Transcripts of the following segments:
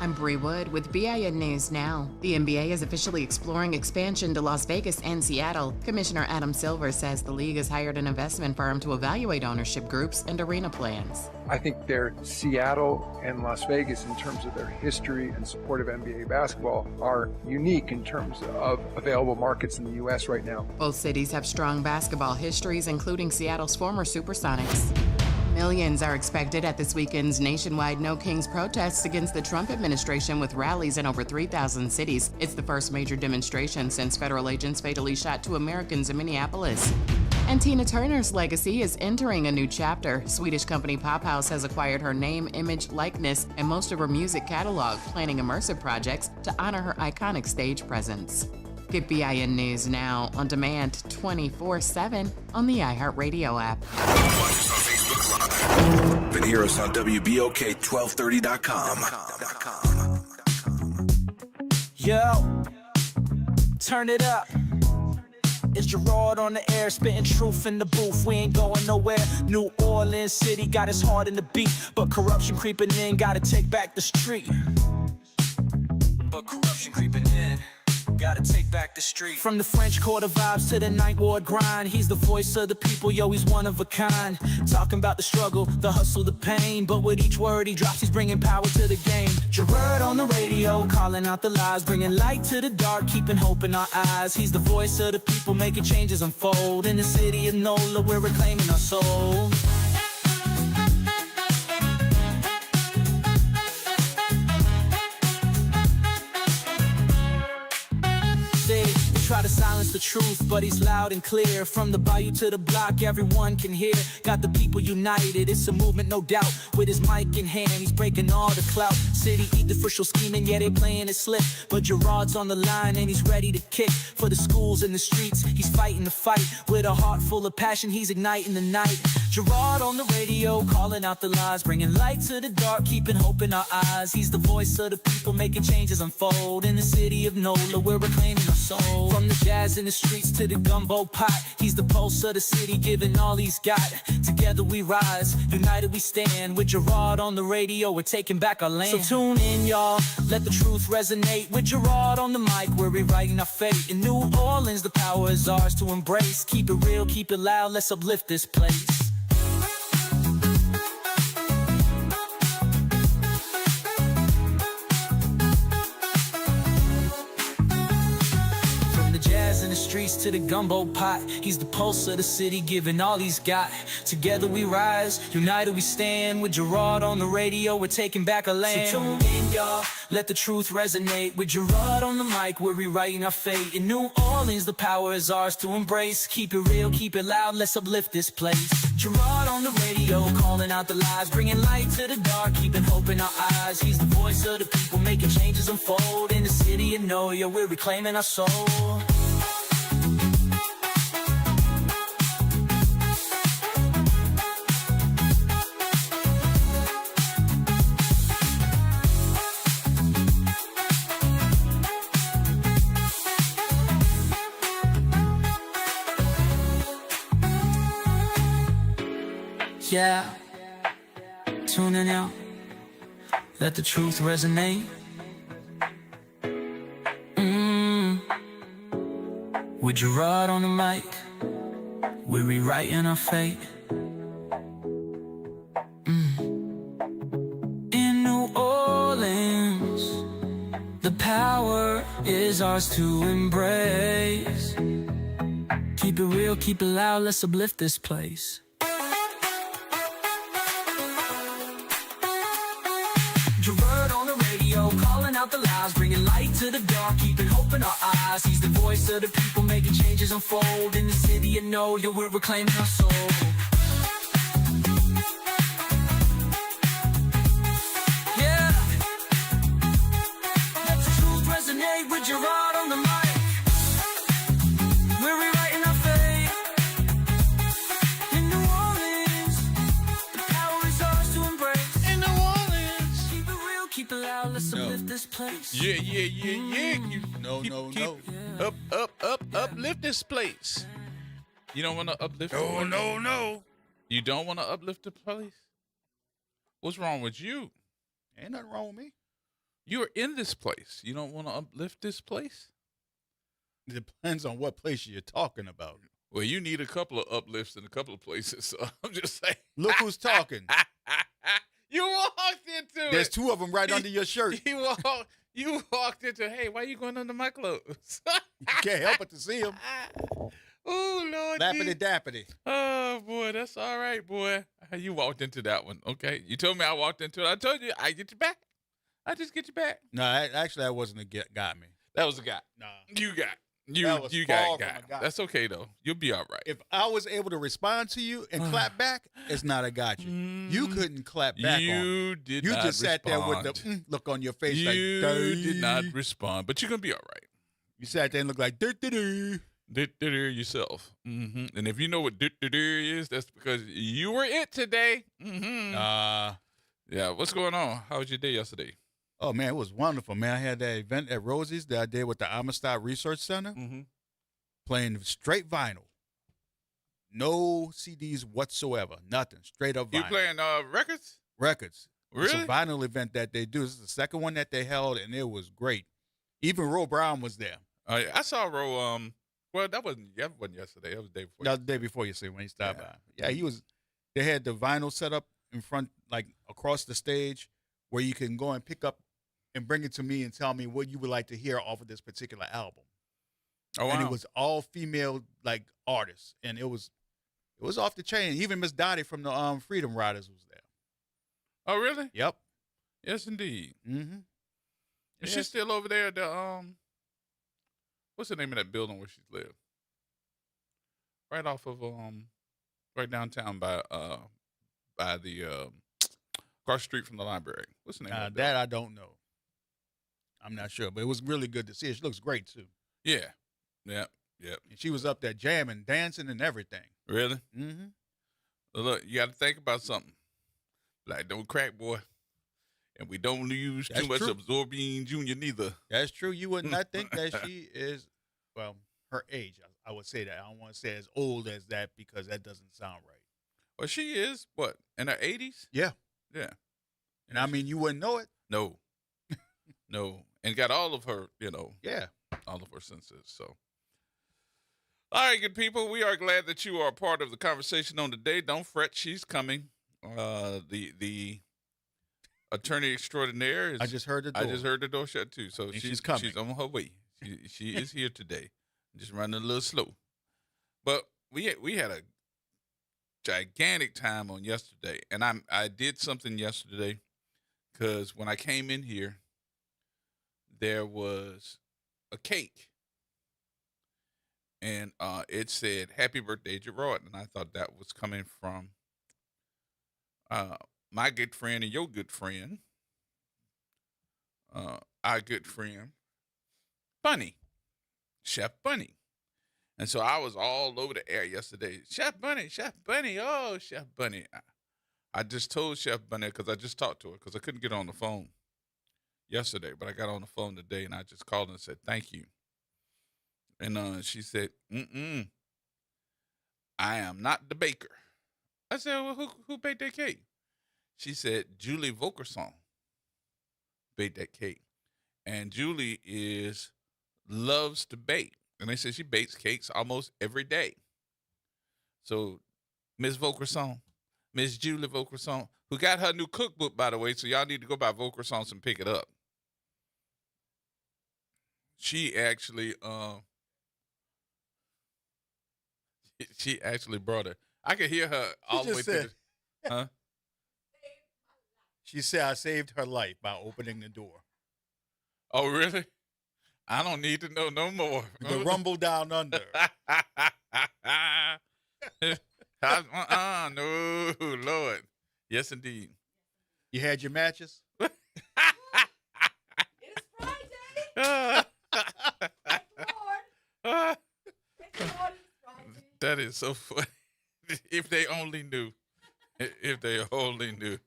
I'm Bree Wood with BIN News Now. The NBA is officially exploring expansion to Las Vegas and Seattle. Commissioner Adam Silver says the league has hired an investment firm to evaluate ownership groups and arena plans. I think they're Seattle and Las Vegas, in terms of their history and support of NBA basketball, are unique in terms of available markets in the U.S. right now. Both cities have strong basketball histories, including Seattle's former Supersonics. Millions are expected at this weekend's nationwide No Kings protests against the Trump administration, with rallies in over 3,000 cities. It's the first major demonstration since federal agents fatally shot 2 Americans in Minneapolis. And Tina Turner's legacy is entering a new chapter. Swedish company Pop House has acquired her name, image, likeness, and most of her music catalog, planning immersive projects to honor her iconic stage presence. Get BIN News Now on demand 24/7 on the iHeartRadio app. And hear us on WBOK1230.com. Yo, turn it up. It's Gerod on the air, spitting truth in the booth. We ain't going nowhere. New Orleans City got us hard in the beat, but corruption creeping in, gotta take back the street. But corruption creeping in, gotta take back the street. From the French Quarter vibes to the Ninth Ward grind, he's the voice of the people, yo, he's one of a kind. Talking about the struggle, the hustle, the pain, but with each word he drops, he's bringing power to the game. Gerard on the radio, calling out the lies, bringing light to the dark, keeping hope in our eyes. He's the voice of the people, making changes unfold. In the city of NOLA, we're reclaiming our soul. Try to silence the truth, but he's loud and clear. From the bayou to the block, everyone can hear. Got the people united, it's a movement, no doubt. With his mic in hand, he's breaking all the clout. City eat the official scheming, yeah, they playing it slick. But Gerard's on the line and he's ready to kick. For the schools and the streets, he's fighting the fight. With a heart full of passion, he's igniting the night. Gerard on the radio, calling out the lies, bringing light to the dark, keeping hope in our eyes. He's the voice of the people, making changes unfold. In the city of NOLA, we're reclaiming our soul. From the jazz in the streets to the gumbo pot, he's the pulse of the city, giving all he's got. Together we rise, united we stand. With Gerard on the radio, we're taking back our land. So tune in, y'all, let the truth resonate. With Gerard on the mic, we're rewriting our fate. In New Orleans, the power is ours to embrace. Keep it real, keep it loud, let's uplift this place. In the streets to the gumbo pot, he's the pulse of the city, giving all he's got. Together we rise, united we stand. With Gerard on the radio, we're taking back our land. So tune in, y'all, let the truth resonate. With Gerard on the mic, we're rewriting our fate. In New Orleans, the power is ours to embrace. Keep it real, keep it loud, let's uplift this place. Gerard on the radio, calling out the lies, bringing light to the dark, keeping hope in our eyes. He's the voice of the people, making changes unfold. In the city of NOLA, we're reclaiming our soul. Yeah, tuning out, let the truth resonate. With Gerard on the mic, we're rewriting our fate. In New Orleans, the power is ours to embrace. Keep it real, keep it loud, let's uplift this place. Gerard on the radio, calling out the lies, bringing light to the dark, keeping hope in our eyes. He's the voice of the people, making changes unfold. In the city of NOLA, we're reclaiming our soul. Yeah, let the truth resonate. With Gerard on the mic, we're rewriting our fate. In New Orleans, the power is ours to embrace. In New Orleans, keep it real, keep it loud, let's uplift this place. Yeah. Uplift this place. You don't want to uplift the place? No. You don't want to uplift the place? What's wrong with you? Ain't nothing wrong with me. You're in this place. You don't want to uplift this place? It depends on what place you're talking about. Well, you need a couple of uplifts in a couple of places. So I'm just saying. Look who's talking. You walked into it. There's two of them right under your shirt. You walked into, hey, why you going under my clothes? You can't help but to see them. Oh, Lord. Lappity dappity. Oh, boy, that's all right, boy. You walked into that one, okay? You told me I walked into it. I told you I get you back. I just get you back. No, actually, that wasn't a got me. That was a guy. Nah. You got. That was You far got from a guy. That's okay, though. You'll be all right. If I was able to respond to you and clap back, it's not a got you. You couldn't clap back on me. You did You not just sat there with respond. the look on your face You like, did not respond, but you're going to be all right. You sat there and looked like, "Doo-doo-doo." Yourself. And if you know what is, that's because you were it today. Yeah, what's going on? How was your day yesterday? Oh, man, it was wonderful, man. I had that event at Rosie's that I did with the Amistad Research Center, playing straight vinyl. No CDs whatsoever. Nothing. Straight up vinyl. You playing records? Records. Really? It's a vinyl event that they do. This is the second one that they held, and it was great. Even Ro Brown was there. I saw Ro. Well, that wasn't yesterday. That was the day before. That was the day before you see when he stopped Yeah. by. Yeah, he was. They had the vinyl set up in front, like across the stage, where you can go and pick up and bring it to me and tell me what you would like to hear off of this particular album. Oh, wow. And it was all female like artists, and it was off the chain. Even Miss Dottie from the Freedom Riders was there. Oh, really? Yep. Yes, indeed. Mm-hmm. Is she still over there at the what's the name of that building where she lived? Right off of right downtown by the across the street from the library. What's the name of That I don't know. I'm not sure, but it was really good to see her. She looks great too. Yeah. Yep. And she was up there jamming, dancing, and everything. Really? Mm-hmm. Well, look, you got to think about something. Like, don't crack, boy. And we don't use That's too much true. Absorbine Jr. neither. That's true. You would not think that she is, well, her age. I would say that. I don't want to say as old as that because that doesn't sound right. Well, she is, what, in her 80s? Yeah. Yeah. And I mean, you wouldn't know it. No. No. And got all of her, Yeah. all of her senses. So, all right, good people. We are glad that you are a part of the conversation on today. Don't fret. She's coming. The attorney extraordinaire is. I just heard the door. I just heard the door shut too. So she's coming. She's on her way. She is here today. Just running a little slow. But we had a gigantic time on yesterday, and I did something yesterday because when I came in here, there was a cake, and it said "Happy Birthday, Gerod," and I thought that was coming from my good friend and your good friend, our good friend, Bunny, Chef Bunny. And so I was all over the air yesterday. Chef Bunny, oh, Chef Bunny. I just told Chef Bunny because I just talked to her because I couldn't get on the phone yesterday, but I got on the phone today and I just called her and said, thank you. And she said, I am not the baker. I said, well, who baked that cake? She said, Julie Vokerson baked that cake. And Julie loves to bake. And they said she bakes cakes almost every day. So, Miss Vokerson, Miss Julie Vokerson, who got her new cookbook, by the way, so y'all need to go buy Vokerson's and pick it up. She actually, she actually brought her. I could hear her all the way through. Huh? She said I saved her life by opening the door. Oh, really? I don't need to know no more. The rumble down under. No, Lord. Yes, indeed. You had your matches? It's Friday. Lord. That is so funny. If they only knew. If they only knew.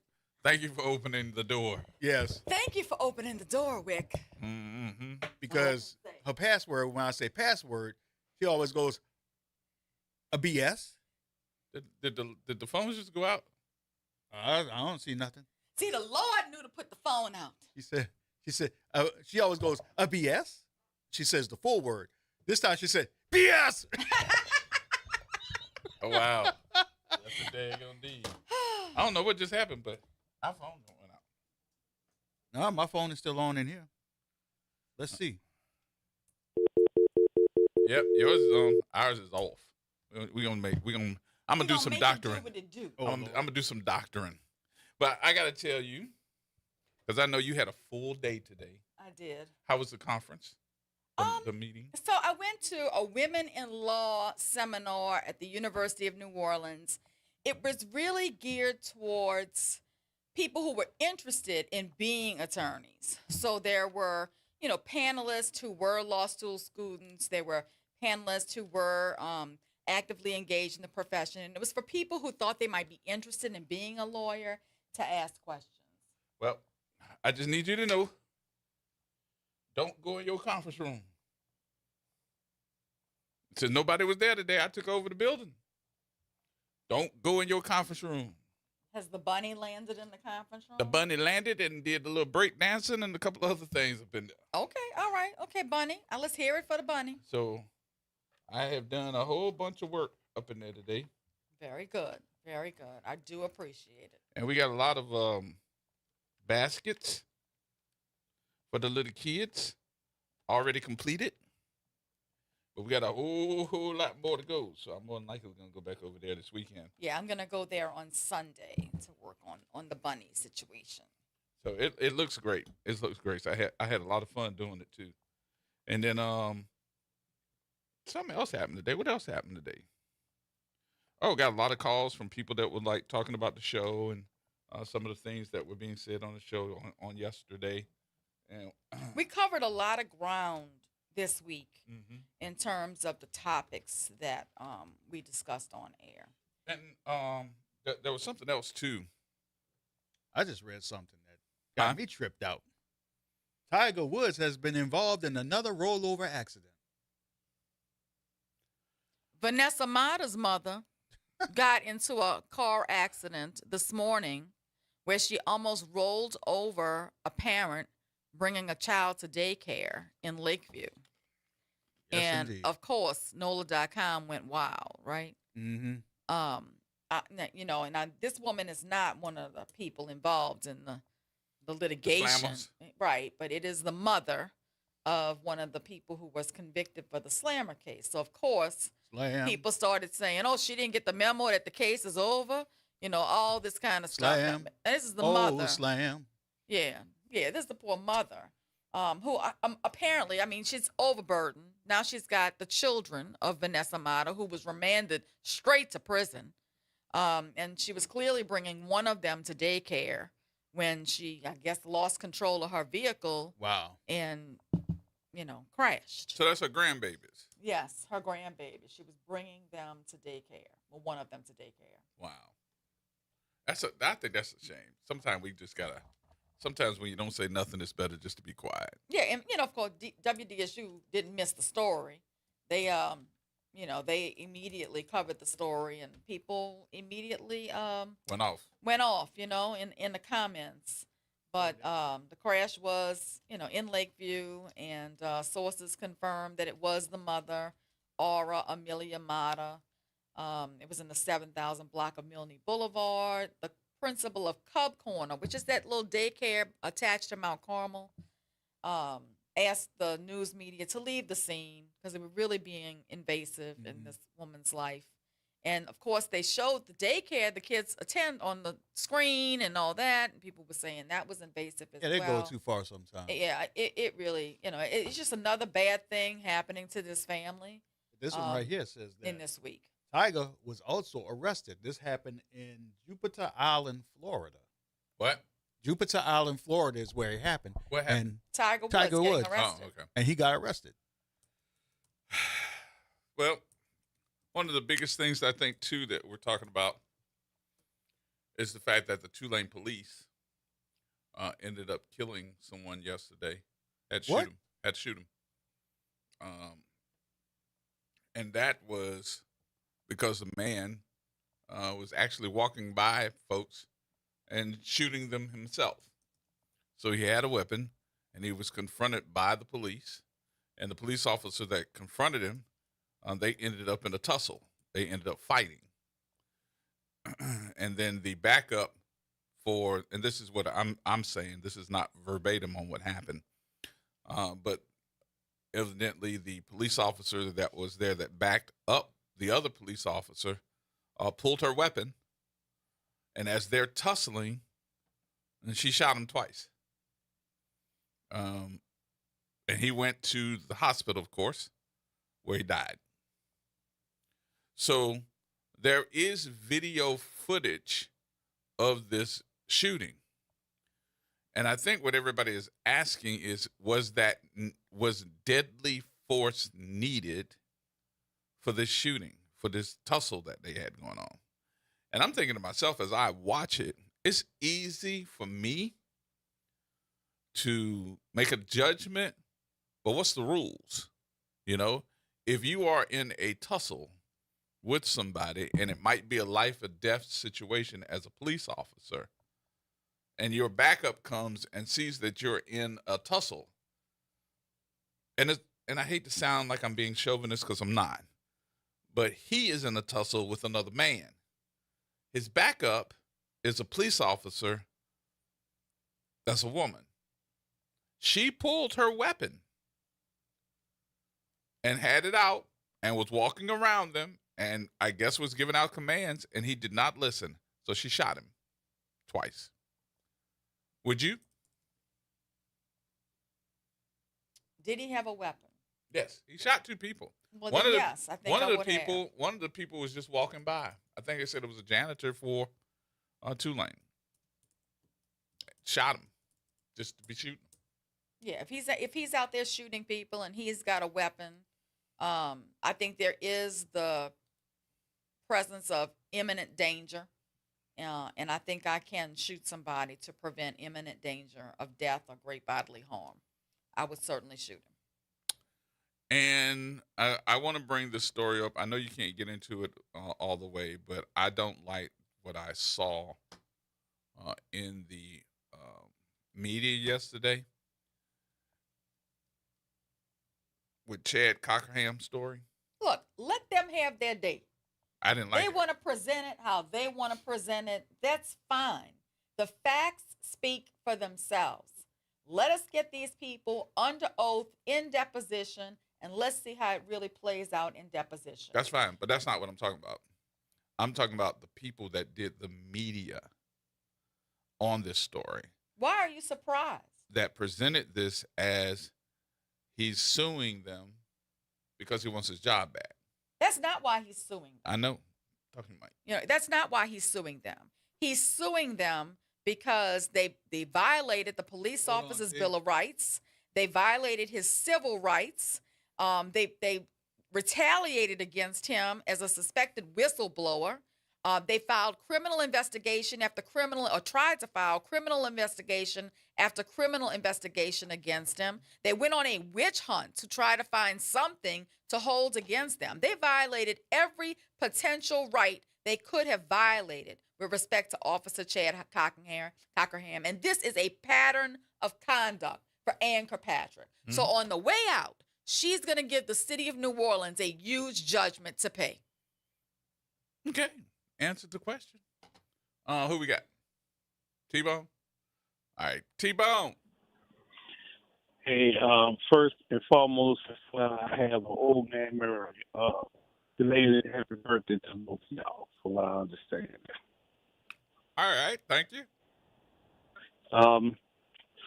Thank you for opening the door. Yes. Thank you for opening the door, Wick. Mm-hmm. Because her password, when I say password, she always goes, a BS? Did the phones just go out? I don't see nothing. See, the Lord knew to put the phone out. She said She said, she always goes, a BS? She says the full word. This time she said, BS! Oh, wow. That's a daggone deed. I don't know what just happened, but our phone went out. No, my phone is still on in here. Let's see. Yep, yours is on. Ours is off. I'm gonna do some doctoring. I'm gonna do some doctoring. But I gotta tell you, because I know you had a full day today. I did. How was the conference? The meeting? So I went to a women in law seminar at the University of New Orleans. It was really geared towards people who were interested in being attorneys. So there were, panelists who were law school students. There were panelists who were actively engaged in the profession. And it was for people who thought they might be interested in being a lawyer to ask questions. Well, I just need you to know, don't go in your conference room. Since nobody was there today, I took over the building. Don't go in your conference room. Has the bunny landed in the conference room? The bunny landed and did a little break dancing and a couple other things up in there. Okay, all right. Okay, bunny. Let's hear it for the bunny. So I have done a whole bunch of work up in there today. Very good. Very good. I do appreciate it. And we got a lot of baskets for the little kids already completed. But we got a whole lot more to go. So I'm more than likely going to go back over there this weekend. Yeah, I'm going to go there on Sunday to work on the bunny situation. So it looks great. It looks great. So I had a lot of fun doing it too. And then something else happened today. What else happened today? Oh, got a lot of calls from people that were like talking about the show and some of the things that were being said on the show on yesterday. And we covered a lot of ground this week in terms of the topics that we discussed on air. And there was something else too. I just read something that got me tripped out. Tiger Woods has been involved in another rollover accident. Vanessa Mata's mother got into a car accident this morning where she almost rolled over a parent bringing a child to daycare in Lakeview. Yes, and indeed. Of course, NOLA.com went wild, right? Mm-hmm. This woman is not one of the people involved in the litigation, right? But it is the mother of one of the people who was convicted for the slammer case. So of course, people started saying, "Oh, she didn't get the memo that the case is over." All this kind of stuff. And this is the mother. Slam. Yeah. This is the poor mother, who apparently, she's overburdened. Now she's got the children of Vanessa Mata, who was remanded straight to prison. And she was clearly bringing one of them to daycare when she, I guess, lost control of her vehicle. Wow. And, crashed. So that's her grandbabies. Yes, her grandbaby. She was bringing them to daycare. Well, one of them to daycare. Wow. I think that's a shame. Sometimes when you don't say nothing, it's better just to be quiet. Yeah, and of course, WDSU didn't miss the story. They, they immediately covered the story, and people immediately went off. In the comments. But the crash was, in Lakeview, and sources confirmed that it was the mother, Aura Amelia Mata. It was in the 7,000 block of Milne Boulevard. The principal of Cub Corner, which is that little daycare attached to Mount Carmel, asked the news media to leave the scene because they were really being invasive in this woman's life. And of course, they showed the daycare the kids attend on the screen and all that, and people were saying that was invasive as well. Yeah, they go too far sometimes. Yeah, it really, it's just another bad thing happening to this family. This one right here says that in this week. Tiger was also arrested. This happened in Jupiter Island, Florida. What? Jupiter Island, Florida is where it happened. What happened? And Tiger Woods getting arrested. Oh, okay. And he got arrested. Well, one of the biggest things I think, too, that we're talking about is the fact that the Tulane police ended up killing someone yesterday. Had to shoot him. And that was because the man was actually walking by folks and shooting them himself. So he had a weapon, and he was confronted by the police. And the police officer that confronted him, they ended up in a tussle. They ended up fighting. And then the backup and this is what I'm saying, this is not verbatim on what happened, but evidently the police officer that was there that backed up the other police officer pulled her weapon, and as they're tussling, and she shot him twice. And he went to the hospital, of course, where he died. So there is video footage of this shooting. And I think what everybody is asking is, was deadly force needed for this shooting, for this tussle that they had going on? And I'm thinking to myself as I watch it, it's easy for me to make a judgment, but what's the rules? You know, if you are in a tussle with somebody and it might be a life or death situation as a police officer, and your backup comes and sees that you're in a tussle, and I hate to sound like I'm being chauvinist because I'm not, but he is in a tussle with another man. His backup is a police officer that's a woman. She pulled her weapon and had it out and was walking around them and I guess was giving out commands, and he did not listen. So she shot him twice. Would you? Did he have a weapon? Yes, he shot two people. Well, then yes, I think I would have. One of the people was just walking by. I think they said it was a janitor for Tulane. Shot him, just to be shooting. Yeah, if he's out there shooting people and he's got a weapon, I think there is the presence of imminent danger, and I think I can shoot somebody to prevent imminent danger of death or great bodily harm. I would certainly shoot him. And I want to bring this story up. I know you can't get into it all the way, but I don't like what I saw in the media yesterday with Chad Cockerham's story. Look, let them have their day. I didn't like They it. want to present it how they want to present it. That's fine. The facts speak for themselves. Let us get these people under oath in deposition, and let's see how it really plays out in deposition. That's fine, but that's not what I'm talking about. I'm talking about the people that did the media on this story. Why are you surprised? That presented this as he's suing them because he wants his job back. That's not why he's suing them. I know. Talking to Mike. You know, that's not why he's suing them. He's suing them because they violated the police officer's Bill of Rights. They violated his civil rights. They retaliated against him as a suspected whistleblower. They filed criminal investigation after tried to file criminal investigation after criminal investigation against him. They went on a witch hunt to try to find something to hold against them. They violated every potential right they could have violated with respect to Officer Chad Cockerham. And this is a pattern of conduct for Ann Kirkpatrick. Mm-hmm. So on the way out, she's going to give the city of New Orleans a huge judgment to pay. Okay. Answered the question. Who we got? T-Bone? All right. T-Bone. Hey, first and foremost, I have an old man memory. Belated happy birthday to both of y'all, from what I understand. All right. Thank you.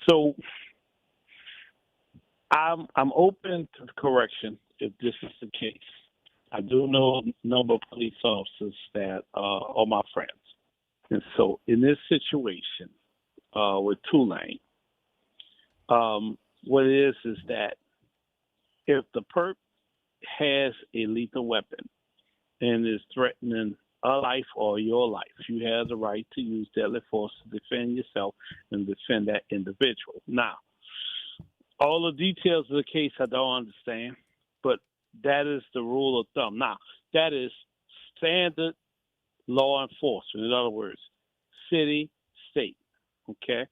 So I'm open to correction if this is the case. I do know a number of police officers that are my friends. And so in this situation with Tulane, what it is that if the perp has a lethal weapon and is threatening a life or your life, you have the right to use deadly force to defend yourself and defend that individual. Now, all the details of the case I don't understand, but that is the rule of thumb. Now, that is standard law enforcement. In other words, city, state, okay?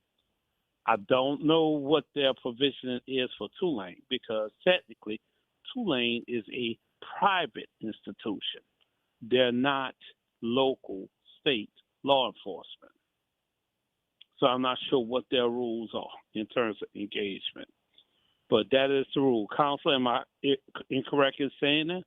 I don't know what their provision is for Tulane because technically Tulane is a private institution. They're not local state law enforcement. So I'm not sure what their rules are in terms of engagement. But that is the rule. Counselor, am I incorrect in saying that?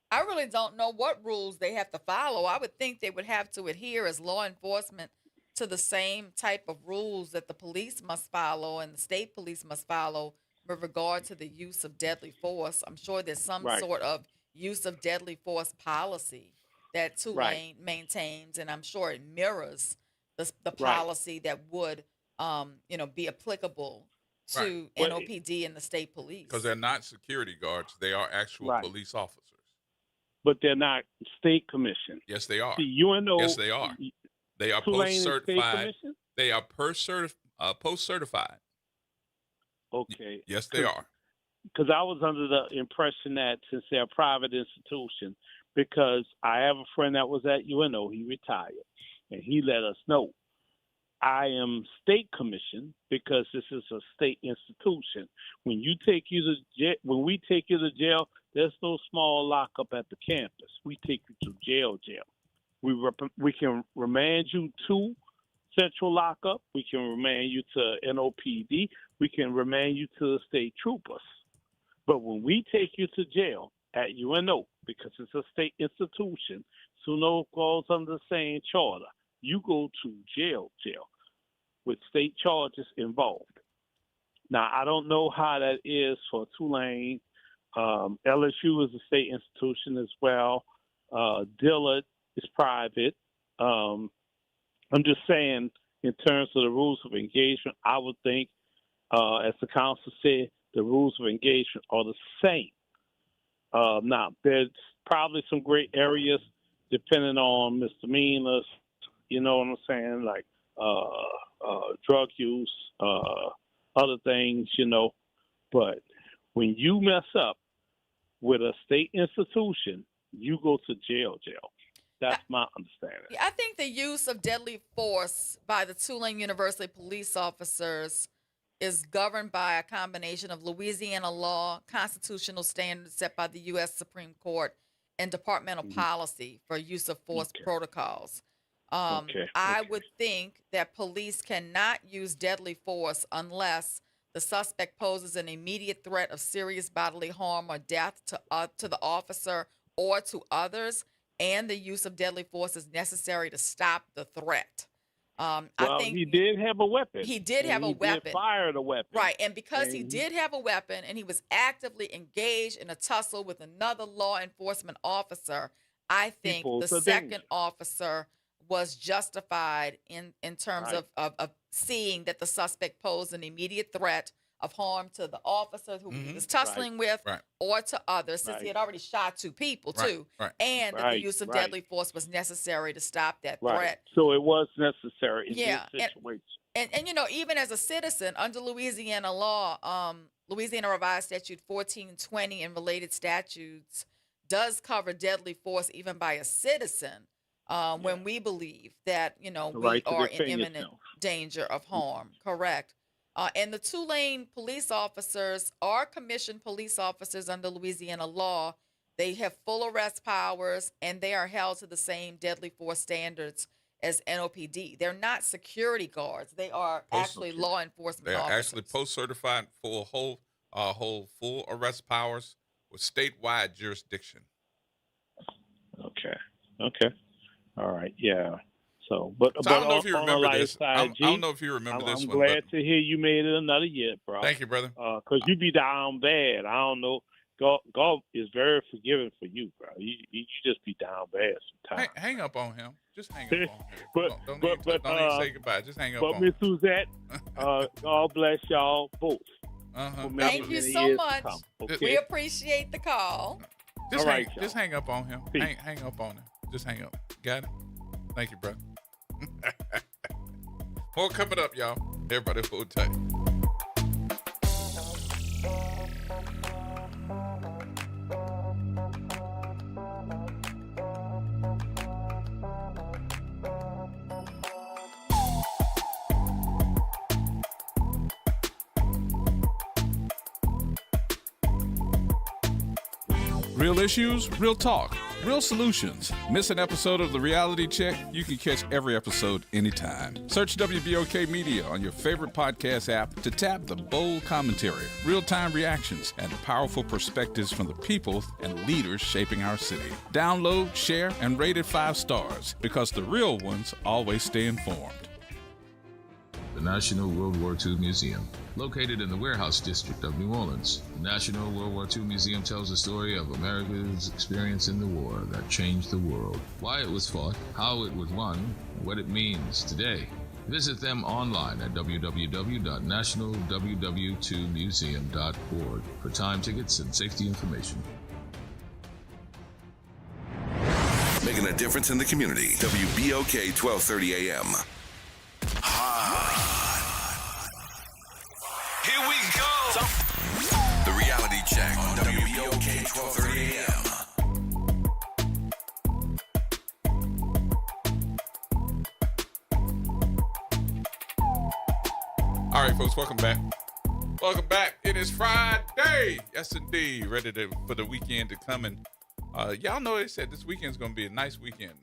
I really don't know what rules they have to follow. I would think they would have to adhere as law enforcement to the same type of rules that the police must follow and the state police must follow with regard to the use of deadly force. I'm sure there's some sort of use of deadly force policy that Tulane maintains, and I'm sure it mirrors the policy that would, be applicable to NOPD and the state police. Because they're not security guards; they are actual police officers. But they're not state commissioned. Yes, they are. See, UNO. Yes, they are. They are post certified. They are post certified. Okay. Yes, they are. Because I was under the impression that since they're a private institution, because I have a friend that was at UNO, he retired, and he let us know. I am state commissioned because this is a state institution. When we take you to jail, there's no small lockup at the campus. We take you to jail. We can remand you to central lockup. We can remand you to NOPD. We can remand you to the state troopers. But when we take you to jail at UNO, because it's a state institution, SUNO goes under the same charter. You go to jail with state charges involved. Now, I don't know how that is for Tulane. LSU is a state institution as well. Dillard is private. I'm just saying, in terms of the rules of engagement, I would think, as the council said, the rules of engagement are the same. Now, there's probably some gray areas depending on misdemeanors, you know what I'm saying, like drug use, other things, But when you mess up with a state institution, you go to jail. That's my understanding. Yeah, I think the use of deadly force by the Tulane University police officers is governed by a combination of Louisiana law, constitutional standards set by the U.S. Supreme Court, and departmental policy for use of force protocols. I would think that police cannot use deadly force unless the suspect poses an immediate threat of serious bodily harm or death to the officer or to others, and the use of deadly force is necessary to stop the threat. I think he did have a weapon. He did have a weapon. He fired a weapon. Right, and because he did have a weapon and he was actively engaged in a tussle with another law enforcement officer, I think the second officer was justified in terms of seeing that the suspect posed an immediate threat of harm to the officer who he was tussling with or to others, since he had already shot two people too, and that the use of deadly force was necessary to stop that threat. So it was necessary in this situation. And even as a citizen, under Louisiana law, Louisiana Revised Statute 1420 and related statutes does cover deadly force even by a citizen when we believe that, we are in imminent danger of harm. Correct. And the Tulane police officers are commissioned police officers under Louisiana law. They have full arrest powers, and they are held to the same deadly force standards as NOPD. They're not security guards. They are actually law enforcement officers. They are actually post-certified for hold full arrest powers with statewide jurisdiction. Okay. All right. Yeah. So, but I don't know if you remember this. I don't know if you remember this I'm one. glad to hear you made it another year, bro. Thank you, brother. Because you be down bad. I don't know. God is very forgiving for you, bro. You just be down bad sometimes. Hang up on him. Just hang up on him. Don't even say goodbye. Just hang up on him. But Miss Suzette, God bless y'all both. Thank you so much. Okay? We appreciate the call. Just hang up on him. Hang up on him. Just hang up. Got it? Thank you, brother. More coming up, y'all. Everybody hold tight. Real issues, real talk, real solutions. Miss an episode of The Reality Check? You can catch every episode anytime. Search WBOK Media on your favorite podcast app to tap the bold commentary, real-time reactions, and powerful perspectives from the people and leaders shaping our city. Download, share, and rate it 5 stars because the real ones always stay informed. The National World War II Museum. Located in the Warehouse District of New Orleans, the National World War II Museum tells the story of America's experience in the war that changed the world, why it was fought, how it was won, and what it means today. Visit them online at www.nationalww2museum.org for time tickets and safety information. Making a difference in the community. WBOK 1230 AM. Here we go. The Reality Check on WBOK 1230 AM. All right, folks, welcome back. Welcome back. It is Friday. Yes, indeed. Ready for the weekend to come. And y'all know they said this weekend's going to be a nice weekend.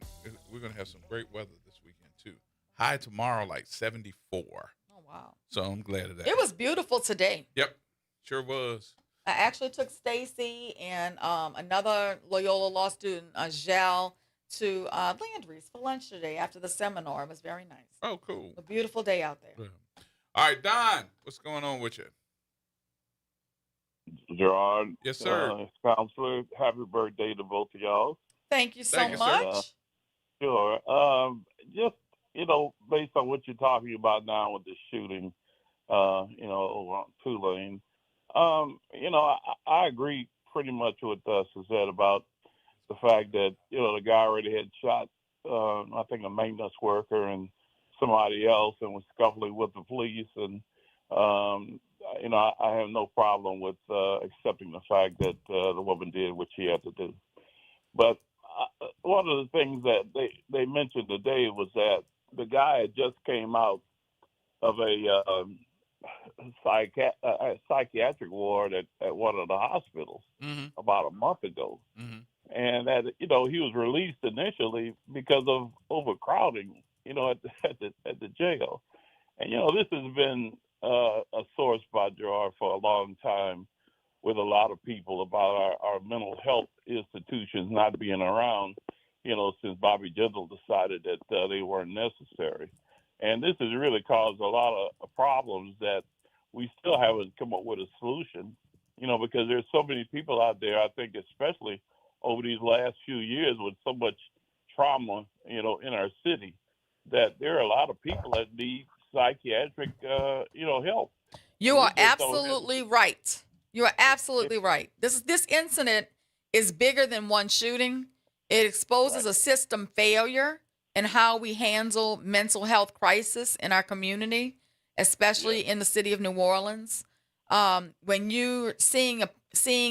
We're going to have some great weather this weekend, too. High tomorrow, like 74. Wow. So I'm glad of that. It was beautiful today. Yep, sure was. I actually took Stacy and another Loyola Law student, Zhao, to Landry's for lunch today after the seminar. It was very nice. Oh, cool. A beautiful day out there. Yeah. All right, Don, what's going on with you? Gerard. Yes, sir. Counselor, happy birthday to both of y'all. Thank you so Thank you, much. Sure. Just, based on what you're talking about now with the shooting, over on Tulane, I agree pretty much with Suzette about the fact that, the guy already had shot, I think, a maintenance worker and somebody else and was scuffling with the police. And, I have no problem with accepting the fact that the woman did what she had to do. But one of the things that they mentioned today was that the guy had just came out of a psychiatric ward at one of the hospitals about a month ago. Mm-hmm. And that, he was released initially because of overcrowding, at the jail. And, this has been a sore spot, Gerard, for a long time with a lot of people about our mental health institutions not being around, since Bobby Jindal decided that they weren't necessary. And this has really caused a lot of problems that we still haven't come up with a solution, because there's so many people out there, I think, especially over these last few years with so much trauma, in our city, that there are a lot of people that need psychiatric, help. You are absolutely right. You are absolutely right. This incident is bigger than one shooting. It exposes a system failure in how we handle mental health crisis in our community, especially in the city of New Orleans. When you're seeing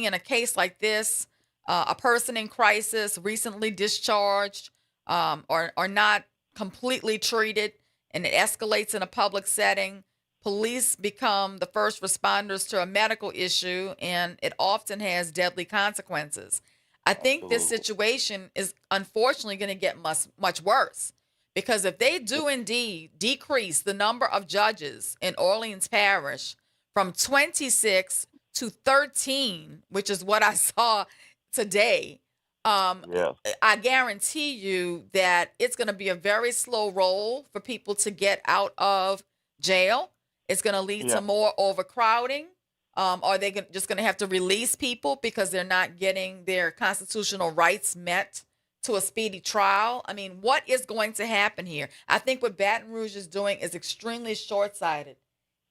in a case like this, a person in crisis, recently discharged, or not completely treated, and it escalates in a public setting, police become the first responders to a medical issue, and it often has deadly consequences. I think this situation is unfortunately going to get much worse, because if they do indeed decrease the number of judges in Orleans Parish from 26 to 13, which is what I saw today, I guarantee you that it's going to be a very slow roll for people to get out of jail. It's going to lead to more overcrowding. Are they just going to have to release people because they're not getting their constitutional rights met to a speedy trial? I mean, what is going to happen here? I think what Baton Rouge is doing is extremely short-sighted.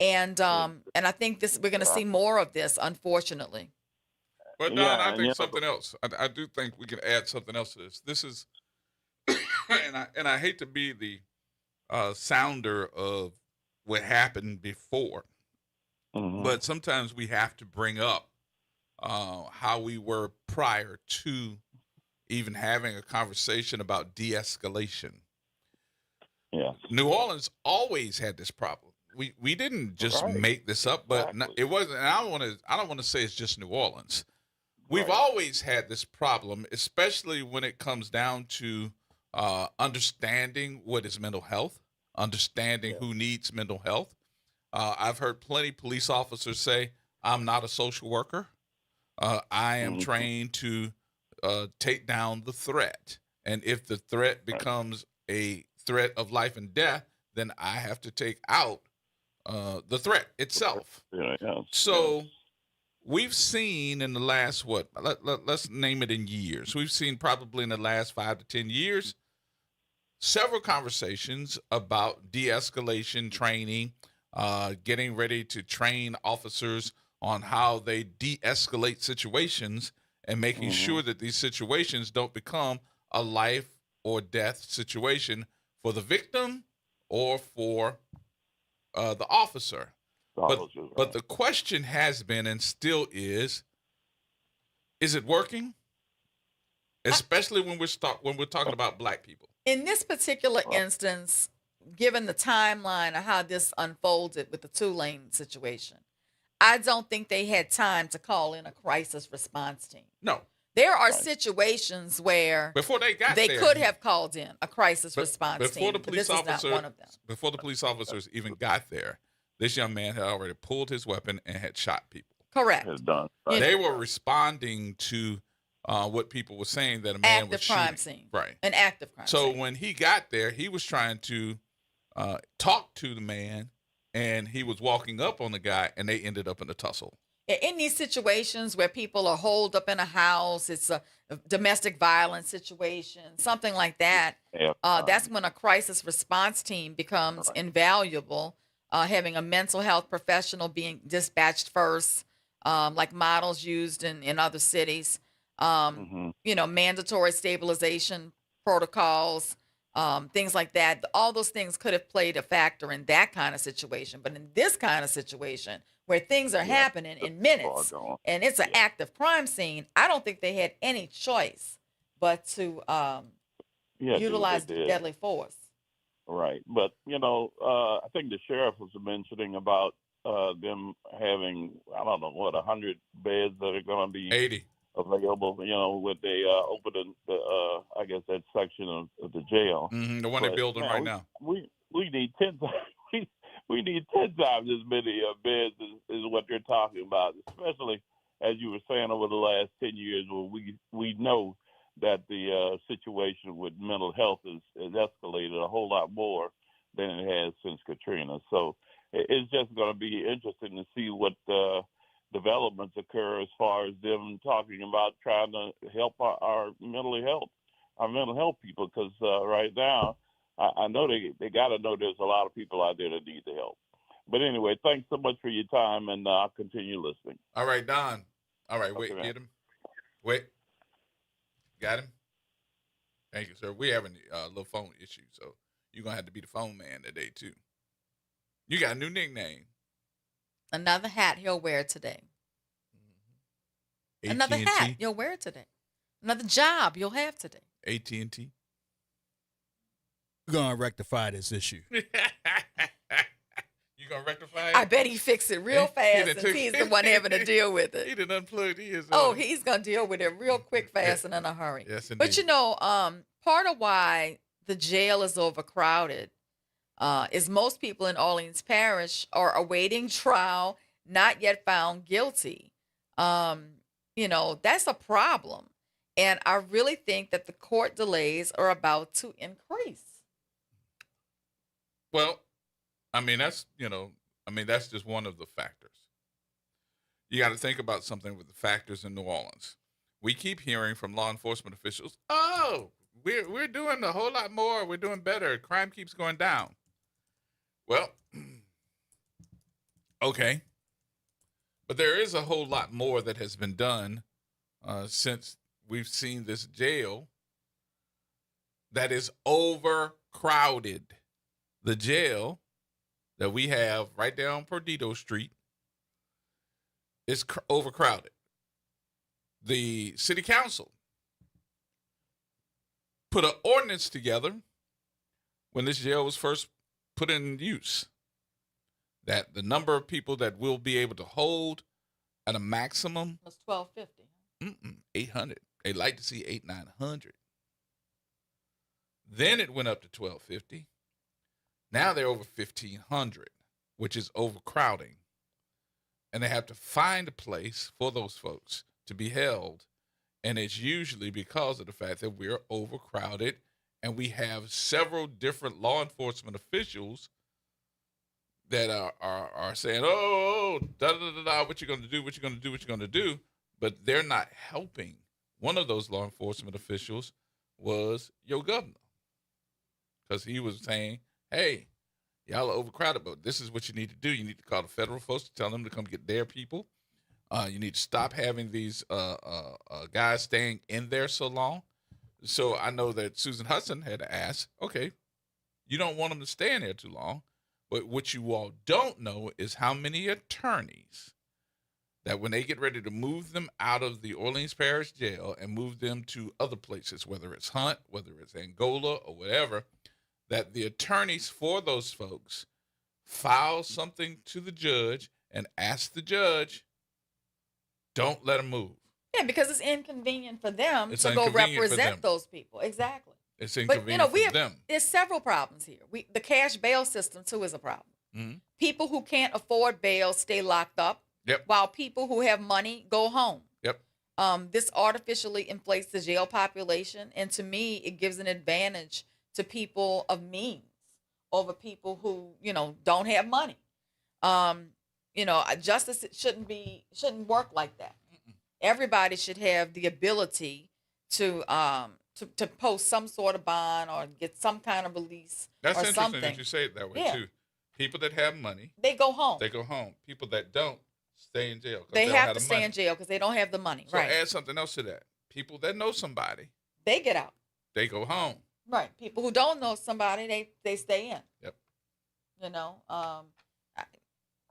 And I think we're going to see more of this, unfortunately. But Don, I think something else. I do think we can add something else to this. This is, and I hate to be the sounder of what happened before, but sometimes we have to bring up how we were prior to even having a conversation about de-escalation. Yeah, New Orleans always had this problem. We didn't just make this up, but it wasn't. And I don't want to say it's just New Orleans. we've always had this problem, especially when it comes down to understanding what is mental health, understanding who needs mental health. I've heard plenty of police officers say, I'm not a social worker. I am trained to take down the threat. And if the threat becomes a threat of life and death, then I have to take out the threat itself. So we've seen in the last, let's name it in years. We've seen probably in the last 5 to 10 years, several conversations about de-escalation training, getting ready to train officers on how they de-escalate situations and making sure that these situations don't become a life or death situation for the victim or for the officer. But the question has been and still is it working? Especially when we're talking about black people. In this particular instance, given the timeline of how this unfolded with the Tulane situation, I don't think they had time to call in a crisis response team. No. There are situations where before they could have called in a crisis response before team. This is not one of them. Before the police officers even got there, this young man had already pulled his weapon and had shot people. Correct. They were responding to what people were saying, that a man was shooting. Active crime scene. Right. An active crime scene. So when he got there, he was trying to talk to the man, and he was walking up on the guy, and they ended up in a tussle. In these situations where people are holed up in a house, it's a domestic violence situation, something like that. That's when a crisis response team becomes invaluable. Having a mental health professional being dispatched first, like models used in other cities. Mandatory stabilization protocols, things like that. All those things could have played a factor in that kind of situation. But in this kind of situation, where things are happening in minutes and it's an active crime scene, I don't think they had any choice but to utilize deadly force. Right. But, I think the sheriff was mentioning about them having, 100 beds that are going to be 80 available, when they open I guess that section of the jail. The one they're building right now. We need 10 times. We need 10 times as many beds as what they're talking about, especially, as you were saying, over the last 10 years, where we know that the situation with mental health has escalated a whole lot more than it has since Katrina. So it's just going to be interesting to see what developments occur as far as them talking about trying to help our mental health people, because right now, I know they got to know there's a lot of people out there that need the help. But anyway, thanks so much for your time, and I'll continue listening. All right, Don. All right, okay, get him. Wait. Got him? Thank you, sir. We're having a little phone issue, so you're going to have to be the phone man today, too. You got a new nickname. Another hat he'll wear today. AT&T. Another hat you'll wear today. Another job you'll have today. AT&T. We're going to rectify this issue. You going to rectify it? I bet he fixed it real fast since he's the one having to deal with it. He done unplugged his. He's going to deal with it real quick, fast, and in a hurry. Yes, indeed. But, part of why the jail is overcrowded is most people in Orleans Parish are awaiting trial, not yet found guilty. That's a problem. And I really think that the court delays are about to increase. Well, that's just one of the factors. You got to think about something with the factors in New Orleans. We keep hearing from law enforcement officials, we're doing a whole lot more. We're doing better. Crime keeps going down. Well, okay. But there is a whole lot more that has been done since we've seen this jail that is overcrowded. The jail that we have right there on Perdido Street is overcrowded. The city council put an ordinance together when this jail was first put in use, that the number of people that we'll be able to hold at a maximum was 1,250. 800. They like to see 900. Then it went up to 1250. Now they're over 1500, which is overcrowding. And they have to find a place for those folks to be held. And it's usually because of the fact that we're overcrowded and we have several different law enforcement officials that are saying, oh, da da da da, what you gonna do, what you gonna do, what you gonna do, but they're not helping. One of those law enforcement officials was your governor, because he was saying, hey, y'all are overcrowded, but this is what you need to do. You need to call the federal folks to tell them to come get their people. You need to stop having these guys staying in there so long. So I know that Susan Hudson had to ask, okay, you don't want them to stay in there too long, but what you all don't know is how many attorneys that when they get ready to move them out of the Orleans Parish Jail and move them to other places, whether it's Hunt, whether it's Angola or whatever, that the attorneys for those folks file something to the judge and ask the judge, don't let them move. Yeah, because it's inconvenient for them It's to go inconvenient for them. represent those people. Exactly. It's But inconvenient for them. there's several problems here. The cash bail system too is a problem. Mm-hmm. People who can't afford bail stay locked up, Yep. while people who have money go home. Yep. This artificially inflates the jail population, and to me, it gives an advantage to people of means over people who don't have money. Justice shouldn't work like that. Everybody should have the ability to post some sort of bond or get some kind of release. That's or interesting something. that you say it that way Yeah. too. People that have money, They go home. they go home. People that don't stay in jail. 'cause They don't have to the stay money. in jail because they don't have the money. So Right. add something else to that. People that know somebody, They get out. they go home. Right. People who don't know somebody, they stay in. Yep.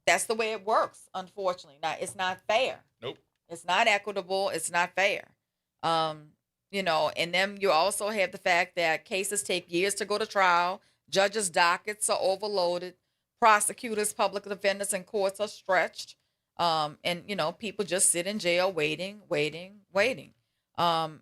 That's the way it works, unfortunately. Now, it's not fair. Nope. It's not equitable. It's not fair. And then you also have the fact that cases take years to go to trial. Judges' dockets are overloaded. Prosecutors, public defenders, and courts are stretched. People just sit in jail waiting. Now,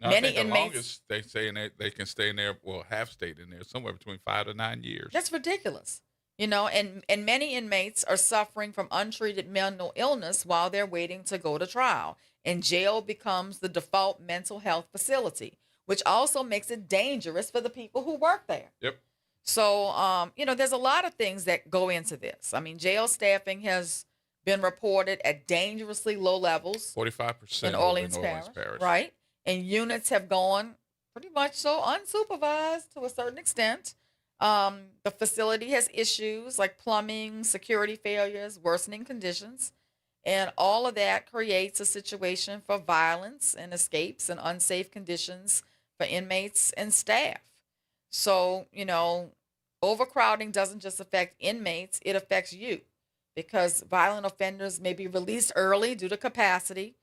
I many think the inmates. longest they say in there, they can stay in there, well, have stayed in there somewhere between 5 to 9 years. That's ridiculous. And many inmates are suffering from untreated mental illness while they're waiting to go to trial. And jail becomes the default mental health facility, which also makes it dangerous for the people who work there. Yep. So, there's a lot of things that go into this. I mean, jail staffing has been reported at dangerously low levels 45% in Orleans Parish, right? And units have gone pretty much so unsupervised to a certain extent. The facility has issues like plumbing, security failures, worsening conditions, and all of that creates a situation for violence and escapes and unsafe conditions for inmates and staff. So, overcrowding doesn't just affect inmates, it affects you because violent offenders may be released early due to capacity.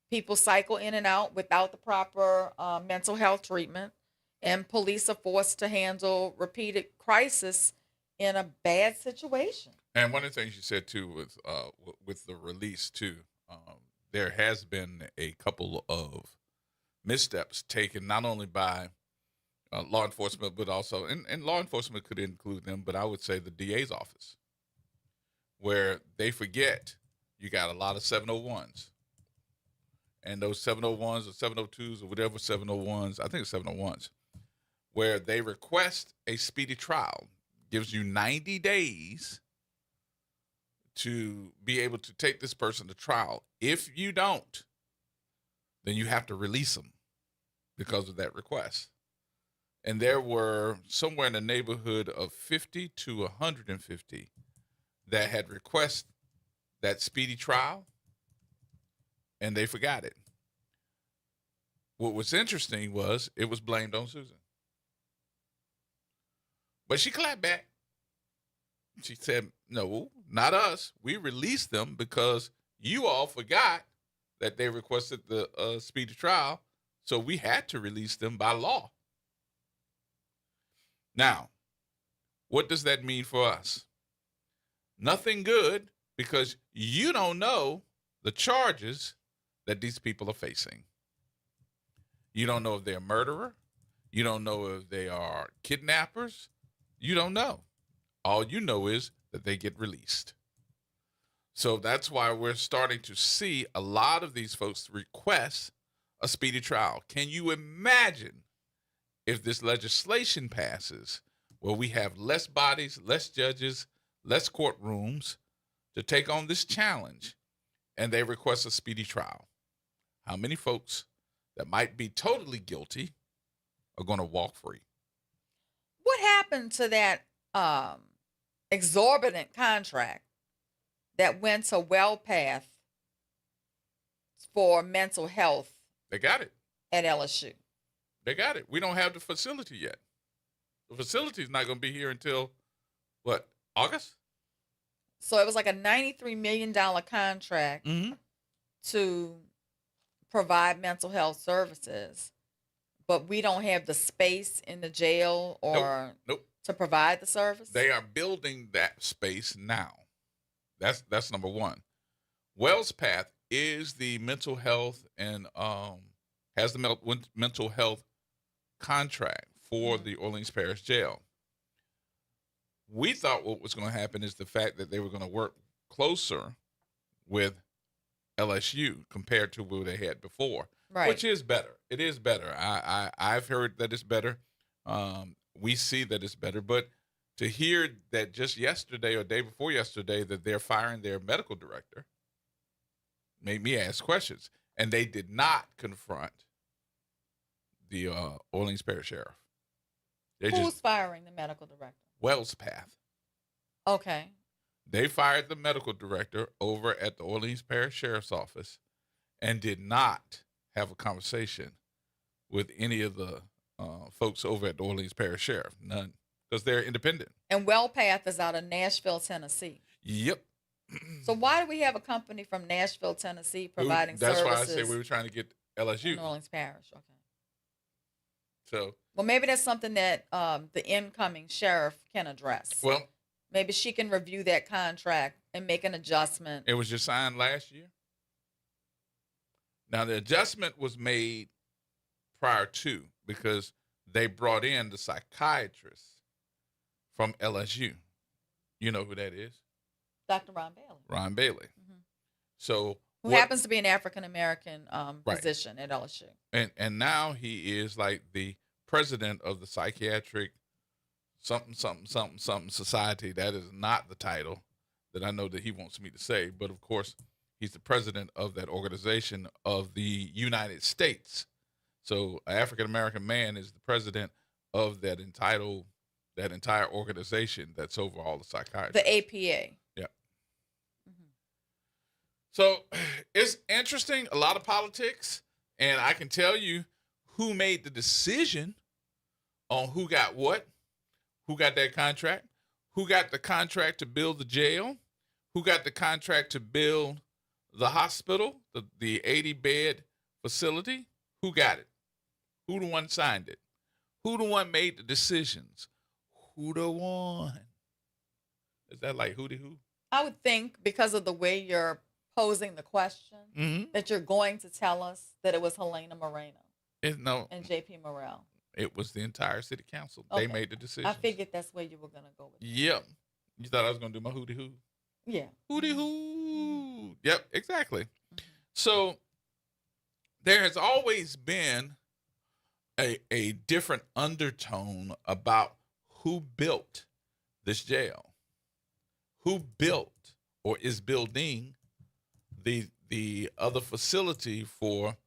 People cycle in and out without the proper mental health treatment, and police are forced to handle repeated crisis in a bad situation. And one of the things you said too with the release too, there has been a couple of missteps taken not only by law enforcement, but also, and law enforcement could include them, but I would say the DA's office, where they forget you got a lot of 701s. And those 701s or 702s or whatever 701s, I think it's 701s, where they request a speedy trial, gives you 90 days to be able to take this person to trial. If you don't, then you have to release them because of that request. And there were somewhere in the neighborhood of 50 to 150 that had requested that speedy trial, and they forgot it. What was interesting was it was blamed on Susan. But she clapped back. She said, no, not us. We released them because you all forgot that they requested the speedy trial, so we had to release them by law. Now, what does that mean for us? Nothing good, because you don't know the charges that these people are facing. You don't know if they're a murderer. You don't know if they are kidnappers. You don't know. All you know is that they get released. So that's why we're starting to see a lot of these folks request a speedy trial. Can you imagine if this legislation passes where we have less bodies, less judges, less courtrooms to take on this challenge, and they request a speedy trial? How many folks that might be totally guilty are going to walk free? What happened to that exorbitant contract that went to WellPath for mental health They got it. at LSU? They got it. We don't have the facility yet. The facility is not going to be here until, what, August? So it was like a $93 million contract to provide mental health services, but we don't have the space in the jail or Nope. to provide the service? They are building that space now. That's number one. Wells Path is the mental health and has the mental health contract for the Orleans Parish Jail. We thought what was going to happen is the fact that they were going to work closer with LSU compared to what they had before, Right. which is better. It is better. I've heard that it's better. We see that it's better, but to hear that just yesterday or day before yesterday that they're firing their medical director made me ask questions. And they did not confront the Orleans Parish Sheriff. Who's firing the medical director? Wells Path. Okay. They fired the medical director over at the Orleans Parish Sheriff's Office and did not have a conversation with any of the folks over at the Orleans Parish Sheriff. None. Because they're independent. And WellPath is out of Nashville, Tennessee. Yep. So why do we have a company from Nashville, Tennessee providing services? That's why I say we were trying to get LSU. in Orleans Parish. Okay. So, Well, maybe that's something that the incoming sheriff can address. well, Maybe she can review that contract and make an adjustment. it was just signed last year. Now, the adjustment was made prior to because they brought in the psychiatrist from LSU. You know who that is? Dr. Ron Bailey. Ron Bailey. So Who happens to be an African-American Right. physician at LSU. and now he is like the president of the psychiatric something society. That is not the title that I know that he wants me to say, but of course he's the president of that organization of the United States. So an African American man is the president of that entire organization that's over all the psychiatry. The APA. Yeah. So it's interesting, a lot of politics, and I can tell you who made the decision on who got what, who got that contract, who got the contract to build the jail, who got the contract to build the hospital, the 80-bed facility, who got it, who the one signed it, who the one made the decisions, who the one. Is that like who? I would think because of the way you're posing the question that you're going to tell us that it was Helena Moreno and J.P. Morrell. It was the entire city council. Okay. They made the decision. I figured that's where you were going to go with it. Yep. You thought I was going to do my hootie hoo? Yeah. Hootie hoo. Yep, exactly. So there has always been a different undertone about who built this jail, who built or is building the other facility for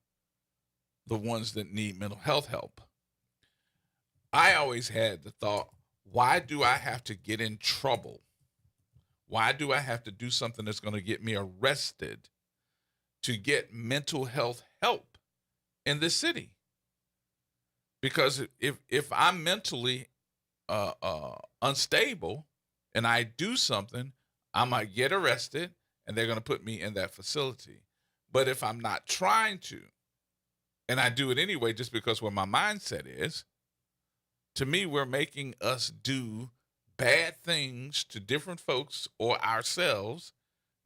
the ones that need mental health help. I always had the thought, why do I have to get in trouble? Why do I have to do something that's going to get me arrested to get mental health help in this city? Because if I'm mentally unstable and I do something, I might get arrested and they're going to put me in that facility. But if I'm not trying to, and I do it anyway just because where my mindset is, to me, we're making us do bad things to different folks or ourselves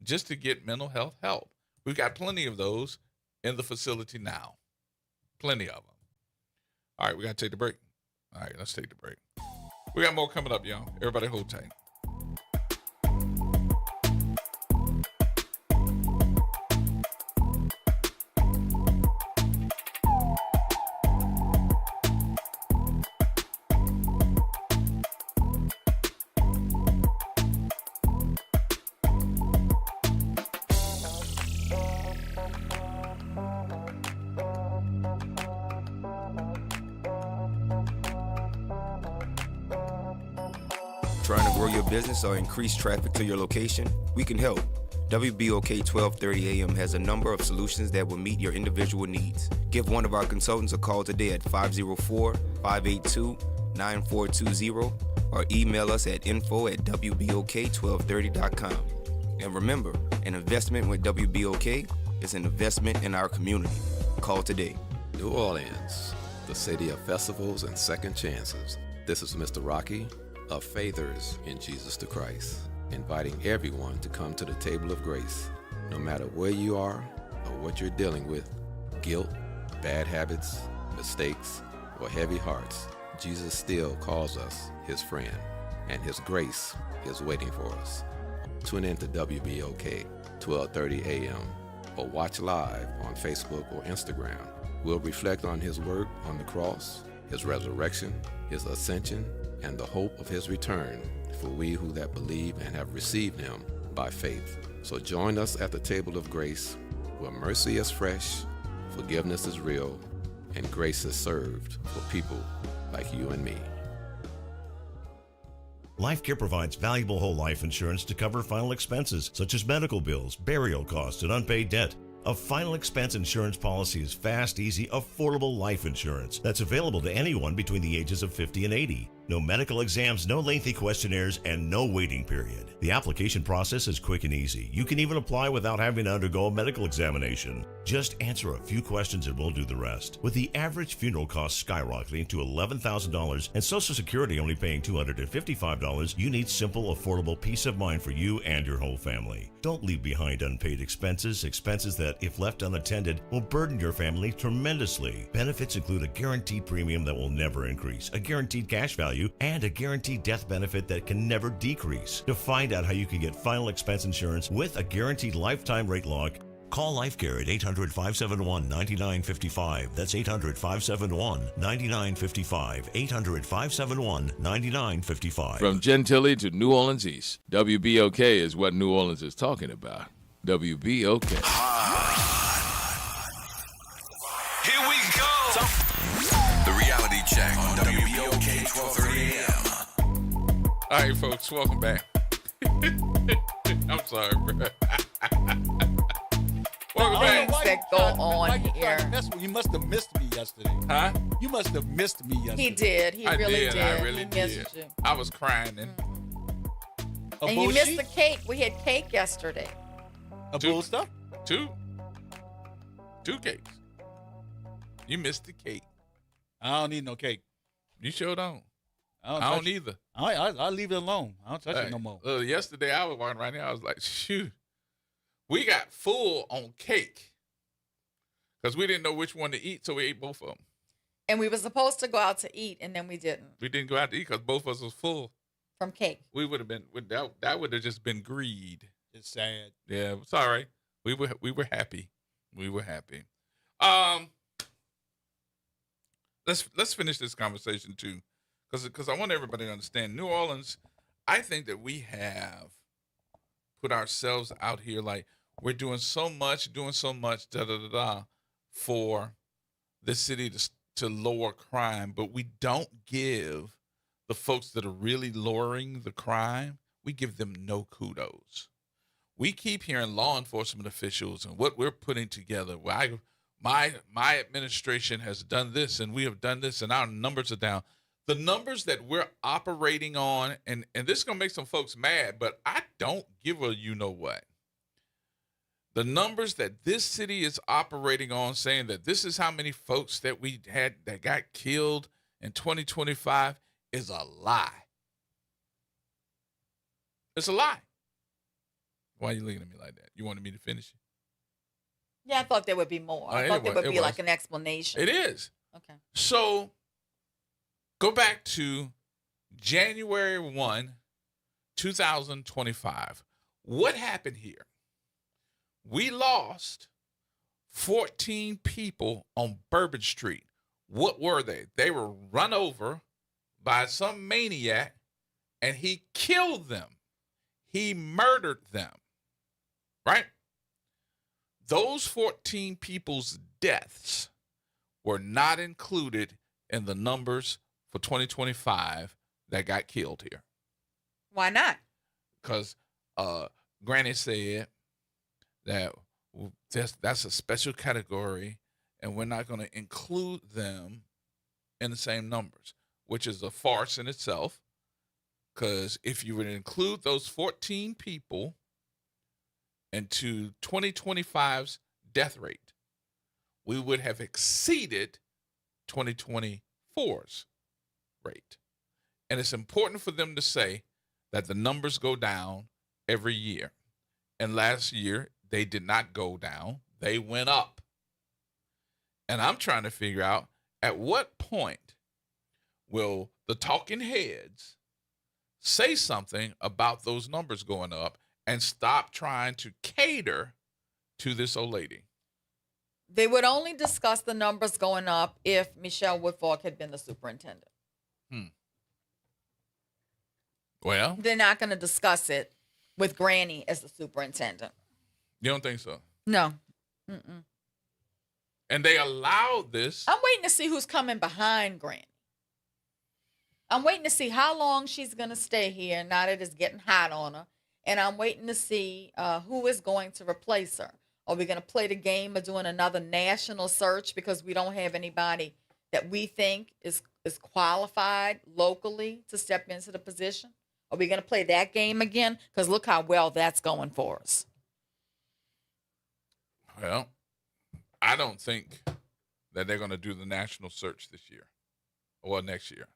just to get mental health help. We've got plenty of those in the facility now. Plenty of them. All right, we got to take the break. All right, let's take the break. We got more coming up, y'all. Everybody hold tight. Trying to grow your business or increase traffic to your location? We can help. WBOK 1230 AM has a number of solutions that will meet your individual needs. Give one of our consultants a call today at 504-582-9420 or email us at info@wbok1230.com. And remember, an investment with WBOK is an investment in our community. Call today. New Orleans, the city of festivals and second chances. This is Mr. Rocky of Faithers in Jesus the Christ, inviting everyone to come to the table of grace. No matter where you are or what you're dealing with, guilt, bad habits, mistakes, or heavy hearts, Jesus still calls us his friend, and his grace is waiting for us. Tune in to WBOK 1230 AM or watch live on Facebook or Instagram. We'll reflect on his work on the cross, his resurrection, his ascension, and the hope of his return for we who that believe and have received him by faith. So join us at the table of grace, where mercy is fresh, forgiveness is real, and grace is served for people like you and me. LifeCare provides valuable whole life insurance to cover final expenses such as medical bills, burial costs, and unpaid debt. A final expense insurance policy is fast, easy, affordable life insurance that's available to anyone between the ages of 50 and 80. No medical exams, no lengthy questionnaires, and no waiting period. The application process is quick and easy. You can even apply without having to undergo a medical examination. Just answer a few questions and we'll do the rest. With the average funeral cost skyrocketing to $11,000 and Social Security only paying $255, you need simple, affordable peace of mind for you and your whole family. Don't leave behind unpaid expenses that, if left unattended, will burden your family tremendously. Benefits include a guaranteed premium that will never increase, a guaranteed cash value, and a guaranteed death benefit that can never decrease. To find out how you can get final expense insurance with a guaranteed lifetime rate lock, call LifeCare at 800-571-9955. That's 800-571-9955. 800-571-9955. From Gentilly to New Orleans East, WBOK is what New Orleans is talking about. WBOK. Here we go. The reality check on WBOK 1230 AM. All right, folks, welcome back. I'm sorry, bro. Welcome back. Things that go on here. You must have missed me yesterday. Huh? You must have missed me yesterday. He did. He really did. I really He did. missed you. I was crying. And And you missed the cake. We had cake yesterday. Bull stuff? Two cakes. You missed the cake. I don't need no cake. You sure don't. I don't either. I'll leave it alone. I don't touch it no more. Yesterday, I was walking right here. I was like, shoot. We got full on cake because we didn't know which one to eat, so we ate both of them. And we were supposed to go out to eat, and then we didn't. We didn't go out to eat because both of us was full. From cake. We would have been, that would have just been greed. It's sad. Yeah, it's all right. We were happy. We were happy. Let's finish this conversation too, because I want everybody to understand New Orleans. I think that we have put ourselves out here like we're doing so much, for the city to lower crime, but we don't give the folks that are really lowering the crime, we give them no kudos. We keep hearing law enforcement officials and what we're putting together. My administration has done this and we have done this and our numbers are down. The numbers that we're operating on, and this is going to make some folks mad, but I don't give a you know what. The numbers that this city is operating on, saying that this is how many folks that we had that got killed in 2025 is a lie. It's a lie. Why are you looking at me like that? You wanted me to finish it? Yeah, I thought there would be more. I thought there would be like an explanation. It is. Okay. So go back to January 1, 2025. What happened here? We lost 14 people on Bourbon Street. What were they? They were run over by some maniac, and he killed them. He murdered them, right? Those 14 people's deaths were not included in the numbers for 2025 that got killed here. Why not? Because Granny said that that's a special category, and we're not going to include them in the same numbers, which is a farce in itself. Because if you would include those 14 people into 2025's death rate, we would have exceeded 2024's rate. And it's important for them to say that the numbers go down every year. And last year, they did not go down. They went up. And I'm trying to figure out at what point will the talking heads say something about those numbers going up and stop trying to cater to this old lady. They would only discuss the numbers going up if Michelle Woodfork had been the superintendent. Well, they're not going to discuss it with Granny as the superintendent. You don't think so? No. And they allowed this. I'm waiting to see who's coming behind Granny. I'm waiting to see how long she's going to stay here now that it's getting hot on her. And I'm waiting to see who is going to replace her. Are we going to play the game of doing another national search because we don't have anybody that we think is qualified locally to step into the position? Are we going to play that game again? Because look how well that's going for us. Well, I don't think that they're going to do the national search this year or next year,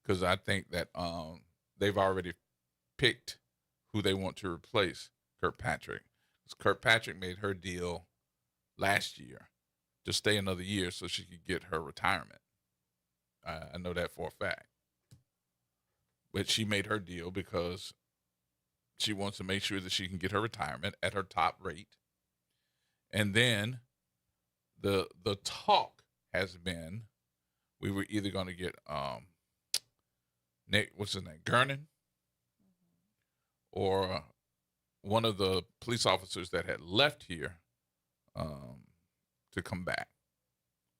because I think that they've already picked who they want to replace Kirkpatrick. Because Kirkpatrick made her deal last year to stay another year so she could get her retirement. I know that for a fact. But she made her deal because she wants to make sure that she can get her retirement at her top rate. And then the talk has been we were either going to get Nick, what's his name, Gernon, or one of the police officers that had left here to come back.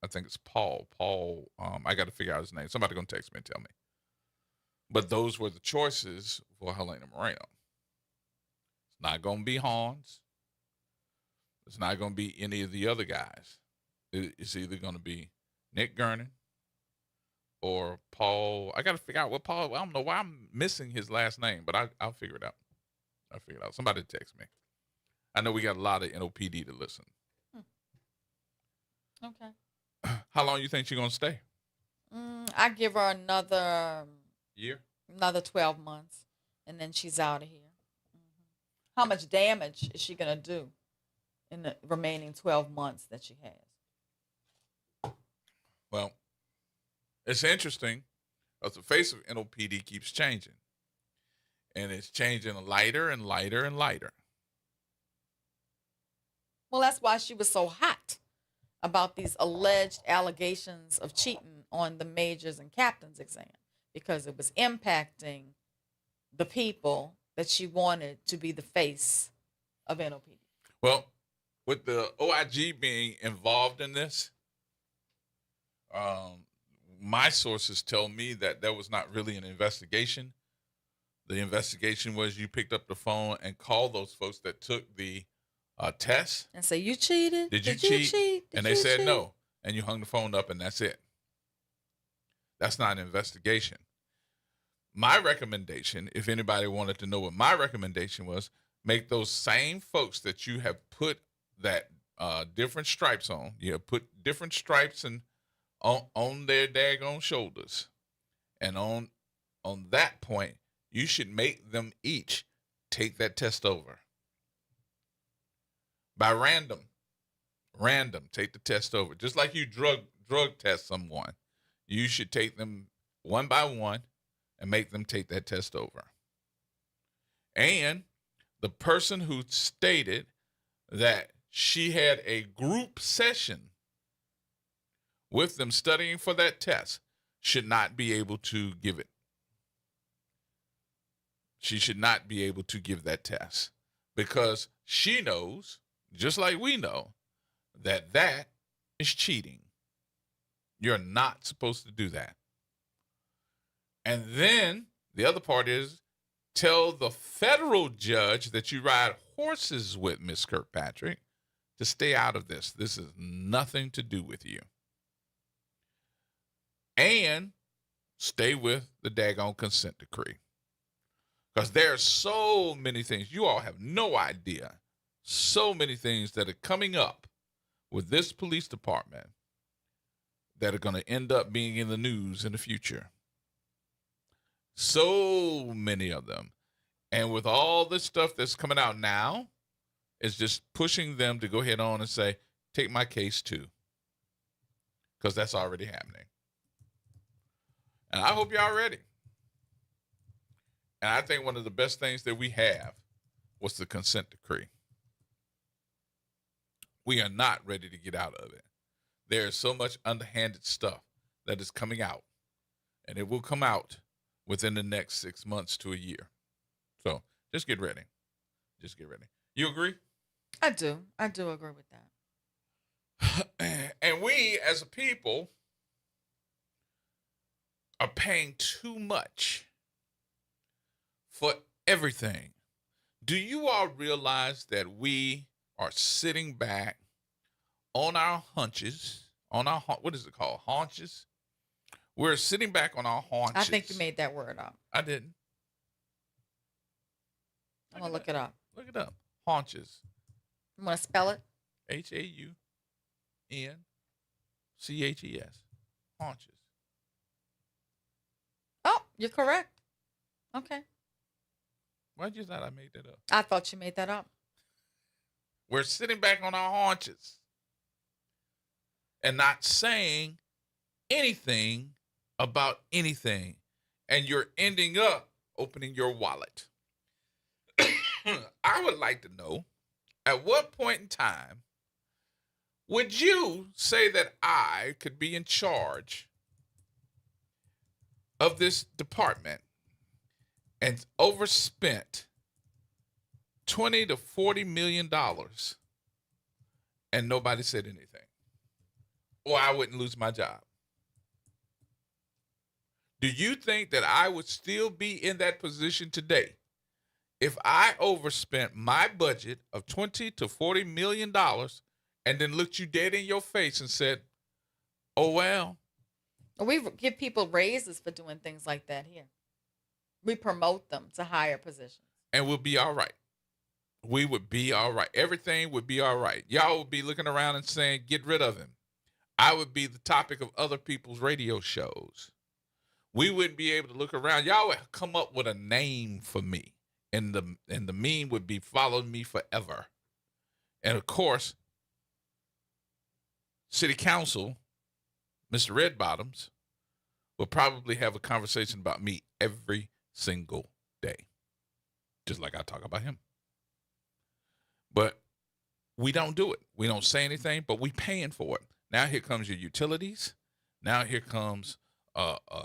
I think it's Paul. I got to figure out his name. Somebody going to text me and tell me. But those were the choices for Helena Moreno. It's not going to be Hans. It's not going to be any of the other guys. It's either going to be Nick Gernon or Paul. I got to figure out what Paul. I don't know why I'm missing his last name, but I'll figure it out. Somebody text me. I know we got a lot of NOPD to listen. Okay. How long you think she's going to stay? I give her another year, another 12 months, and then she's out of here. How much damage is she going to do in the remaining 12 months that she has? Well, it's interesting because the face of NOPD keeps changing. And it's changing lighter and lighter and lighter. Well, that's why she was so hot about these alleged allegations of cheating on the majors and captains exam, because it was impacting the people that she wanted to be the face of NOPD. Well, with the OIG being involved in this, my sources tell me that there was not really an investigation. The investigation was you picked up the phone and called those folks that took the test. And say, you cheated? Did you cheat? And they said no. And you hung the phone up and that's it. That's not an investigation. My recommendation, if anybody wanted to know what my recommendation was, make those same folks that you have put that different stripes on. You have put different stripes on their daggone shoulders. And on that point, you should make them each take that test over by random. Random. Take the test over. Just like you drug test someone, you should take them one by one and make them take that test over. And the person who stated that she had a group session with them studying for that test should not be able to give it. She should not be able to give that test because she knows, just like we know, that that is cheating. You're not supposed to do that. And then the other part is tell the federal judge that you ride horses with, Miss Kirkpatrick, to stay out of this. This has nothing to do with you. And stay with the daggone consent decree. Because there are so many things. You all have no idea. So many things that are coming up with this police department that are going to end up being in the news in the future. So many of them. And with all this stuff that's coming out now, it's just pushing them to go ahead on and say, take my case too. Because that's already happening. And I hope y'all ready. And I think one of the best things that we have was the consent decree. We are not ready to get out of it. There is so much underhanded stuff that is coming out. And it will come out within the next 6 months to a year. So just get ready. Just get ready. You agree? I do. I do agree with that. And we, as a people, are paying too much for everything. Do you all realize that we are sitting back on our hunches, on our, what is it called? Haunches? We're sitting back on our haunches. I think you made that word up. I didn't. I'm going to look it up. Look it up. Haunches. You want to spell it? Haunches. Haunches. Oh, you're correct. Okay. Why'd you thought I made that up? I thought you made that up. We're sitting back on our haunches and not saying anything about anything. And you're ending up opening your wallet. I would like to know, at what point in time would you say that I could be in charge of this department and overspent $20 to $40 million and nobody said anything? Or I wouldn't lose my job. Do you think that I would still be in that position today if I overspent my budget of $20 to $40 million and then looked you dead in your face and said, oh, well? We give people raises for doing things like that here. We promote them to higher positions. And we'll be all right. We would be all right. Everything would be all right. Y'all would be looking around and saying, get rid of him. I would be the topic of other people's radio shows. We wouldn't be able to look around. Y'all would come up with a name for me. And the meme would be following me forever. And of course, City Council, Mr. Red Bottoms, will probably have a conversation about me every single day. Just like I talk about him. But we don't do it. We don't say anything, but we paying for it. Now here comes your utilities. Now here comes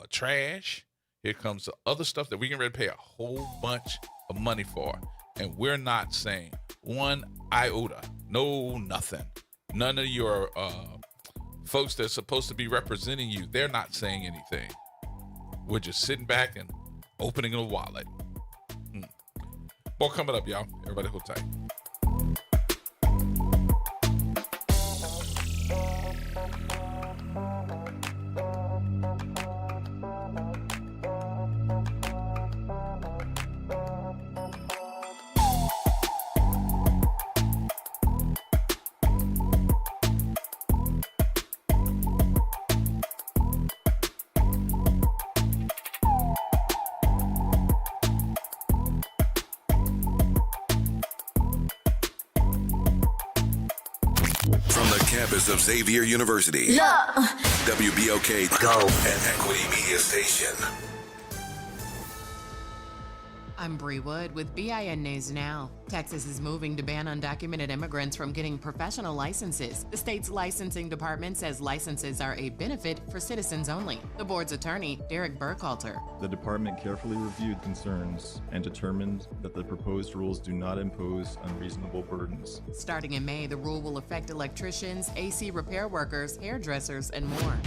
trash. Here comes the other stuff that we can really pay a whole bunch of money for. And we're not saying one iota. No, nothing. None of your folks that's supposed to be representing you, they're not saying anything. We're just sitting back and opening a wallet. More coming up, y'all. Everybody hold tight. campus of Xavier University. Look. WBOK Go, an equity media station. I'm Bree Wood with BIN News Now. Texas is moving to ban undocumented immigrants from getting professional licenses. The state's licensing department says licenses are a benefit for citizens only. The board's attorney, Derek Burkhalter. The department carefully reviewed concerns and determined that the proposed rules do not impose unreasonable burdens. Starting in May, the rule will affect electricians, AC repair workers, hairdressers, and more.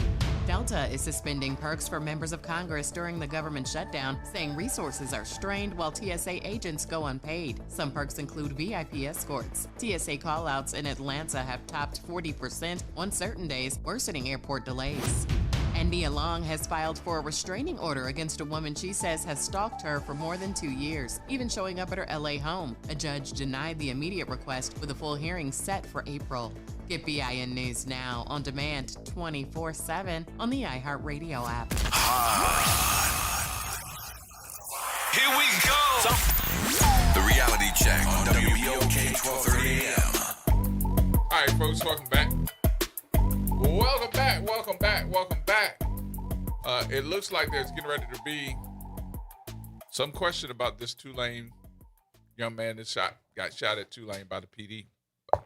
Delta is suspending perks for members of Congress during the government shutdown, saying resources are strained while TSA agents go unpaid. Some perks include VIP escorts. TSA callouts in Atlanta have topped 40% on certain days, worsening airport delays. And Nia Long has filed for a restraining order against a woman she says has stalked her for more than 2 years, even showing up at her LA home. A judge denied the immediate request with a full hearing set for April. Get BIN News Now on demand 24/7 on the iHeartRadio app. Here we go. The reality check on WBOK 1230 AM. All right, folks, welcome back. Welcome back. It looks like there's getting ready to be some question about this Tulane young man that got shot at Tulane by the PD,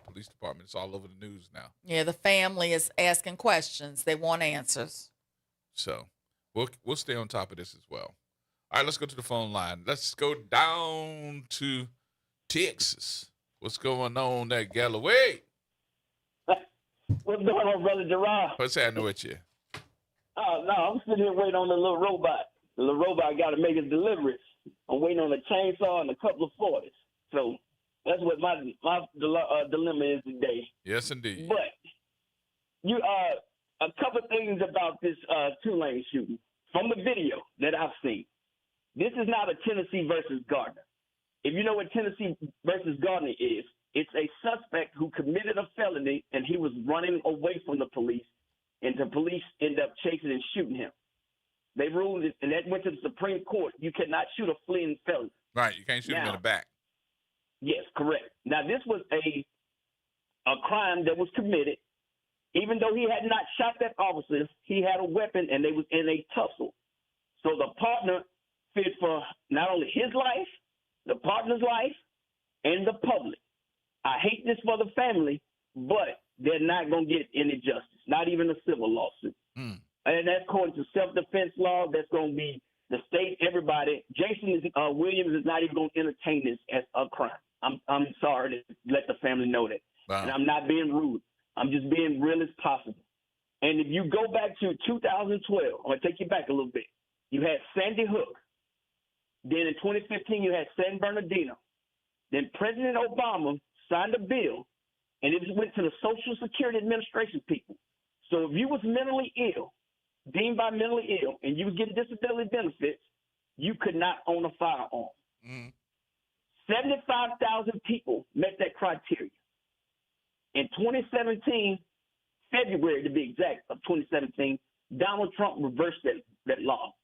police department. It's all over the news now. Yeah, the family is asking questions. They want answers. So we'll stay on top of this as well. All right, let's go to the phone line. Let's go down to Texas. What's going on there, Galloway? What's going on, Brother Gerard? What's happening with you? No, I'm sitting here waiting on the little robot. The little robot got to make his deliveries. I'm waiting on a chainsaw and a couple of 40s. So that's what my dilemma is today. Yes, indeed. But you a couple of things about this Tulane shooting. From the video that I've seen, this is not a Tennessee versus Gardner. If you know what Tennessee versus Gardner is, it's a suspect who committed a felony and he was running away from the police, and the police end up chasing and shooting him. They ruled it, and that went to the Supreme Court. You cannot shoot a fleeing felon. Right, you can't shoot him in the back. Yes, correct. Now, this was a crime that was committed. Even though he had not shot that officer, he had a weapon, and they was in a tussle. So the partner fit for not only his life, the partner's life, and the public. I hate this for the family, but they're not going to get any justice, not even a civil lawsuit. And that's according to self-defense law. That's going to be the state, everybody. Jason Williams is not even going to entertain this as a crime. I'm sorry to let the family know that. Wow. And I'm not being rude. I'm just being real as possible. And if you go back to 2012, I'm going to take you back a little bit. You had Sandy Hook. Then in 2015, you had San Bernardino. Then President Obama signed a bill, and it went to the Social Security Administration people. So if you was mentally ill, deemed by mentally ill, and you was getting disability benefits, you could not own a firearm. 75,000 people met that criteria. In 2017, February to be exact, of 2017, Donald Trump reversed that law.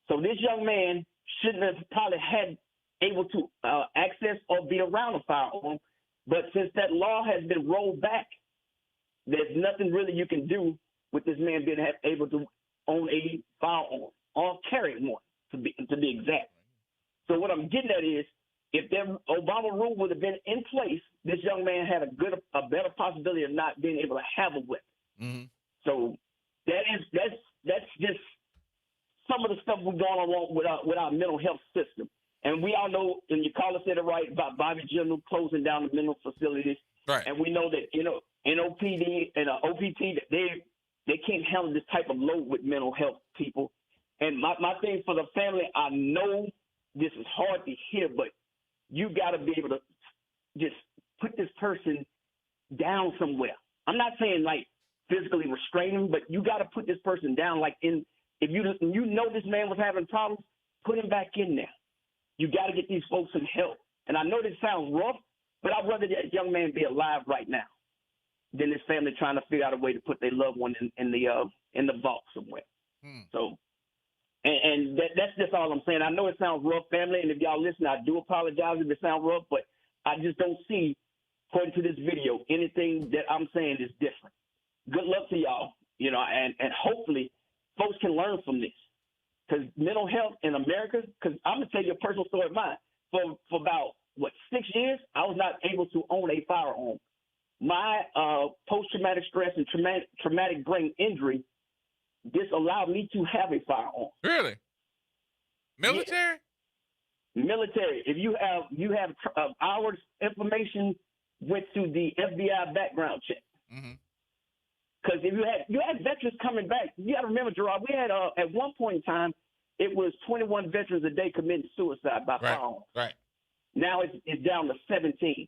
So this young man shouldn't have probably had able to access or be around a firearm. But since that law has been rolled back, there's nothing really you can do with this man being able to own a firearm or carry one, to be exact. So what I'm getting at is, if the Obama rule would have been in place, this young man had a better possibility of not being able to have a weapon. So that's just some of the stuff we're going along with our mental health system. And we all know, and your caller said it right, about Bobby Jindal closing down the mental facilities. Right. And we know that, NOPD and OPT, they can't handle this type of load with mental health people. And my thing for the family, I know this is hard to hear, but you got to be able to just put this person down somewhere. I'm not saying like physically restrain him, but you got to put this person down. Like if you know this man was having problems, put him back in there. You got to get these folks some help. And I know this sounds rough, but I'd rather that young man be alive right now than his family trying to figure out a way to put their loved one in the vault somewhere. So, and that's just all I'm saying. I know it sounds rough, family, and if y'all listen, I do apologize if it sounds rough, but I just don't see, according to this video, anything that I'm saying is different. good luck to y'all, and hopefully folks can learn from this. Because mental health in America, because I'm going to tell you a personal story of mine. For about, 6 years, I was not able to own a firearm. My post-traumatic stress and traumatic brain injury disallowed me to have a firearm. Really? Military? Yeah. Military. If you have our information went to the FBI background check. Because if you had veterans coming back, you got to remember, Gerard, we had at one point in time, it was 21 veterans a day committing suicide by firearm. Right. Now it's down to 17.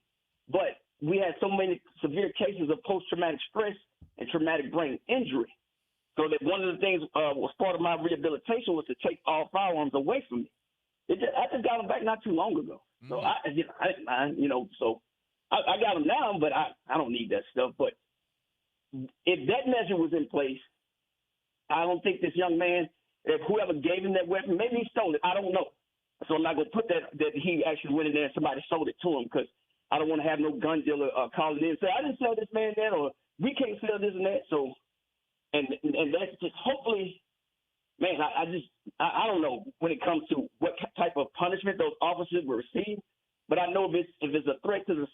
But we had so many severe cases of post-traumatic stress and traumatic brain injury. So that one of the things was part of my rehabilitation was to take all firearms away from me. I just got them back not too long ago. So I didn't mind, so I got them now, but I don't need that stuff. But if that measure was in place, I don't think this young man, if whoever gave him that weapon, maybe he stole it. I don't know. So I'm not going to put that he actually went in there and somebody sold it to him, because I don't want to have no gun dealer calling in and say, I didn't sell this man that, or we can't sell this and that. So, and that's just hopefully, man, I don't know when it comes to what type of punishment those officers will receive, but I know if it's a threat to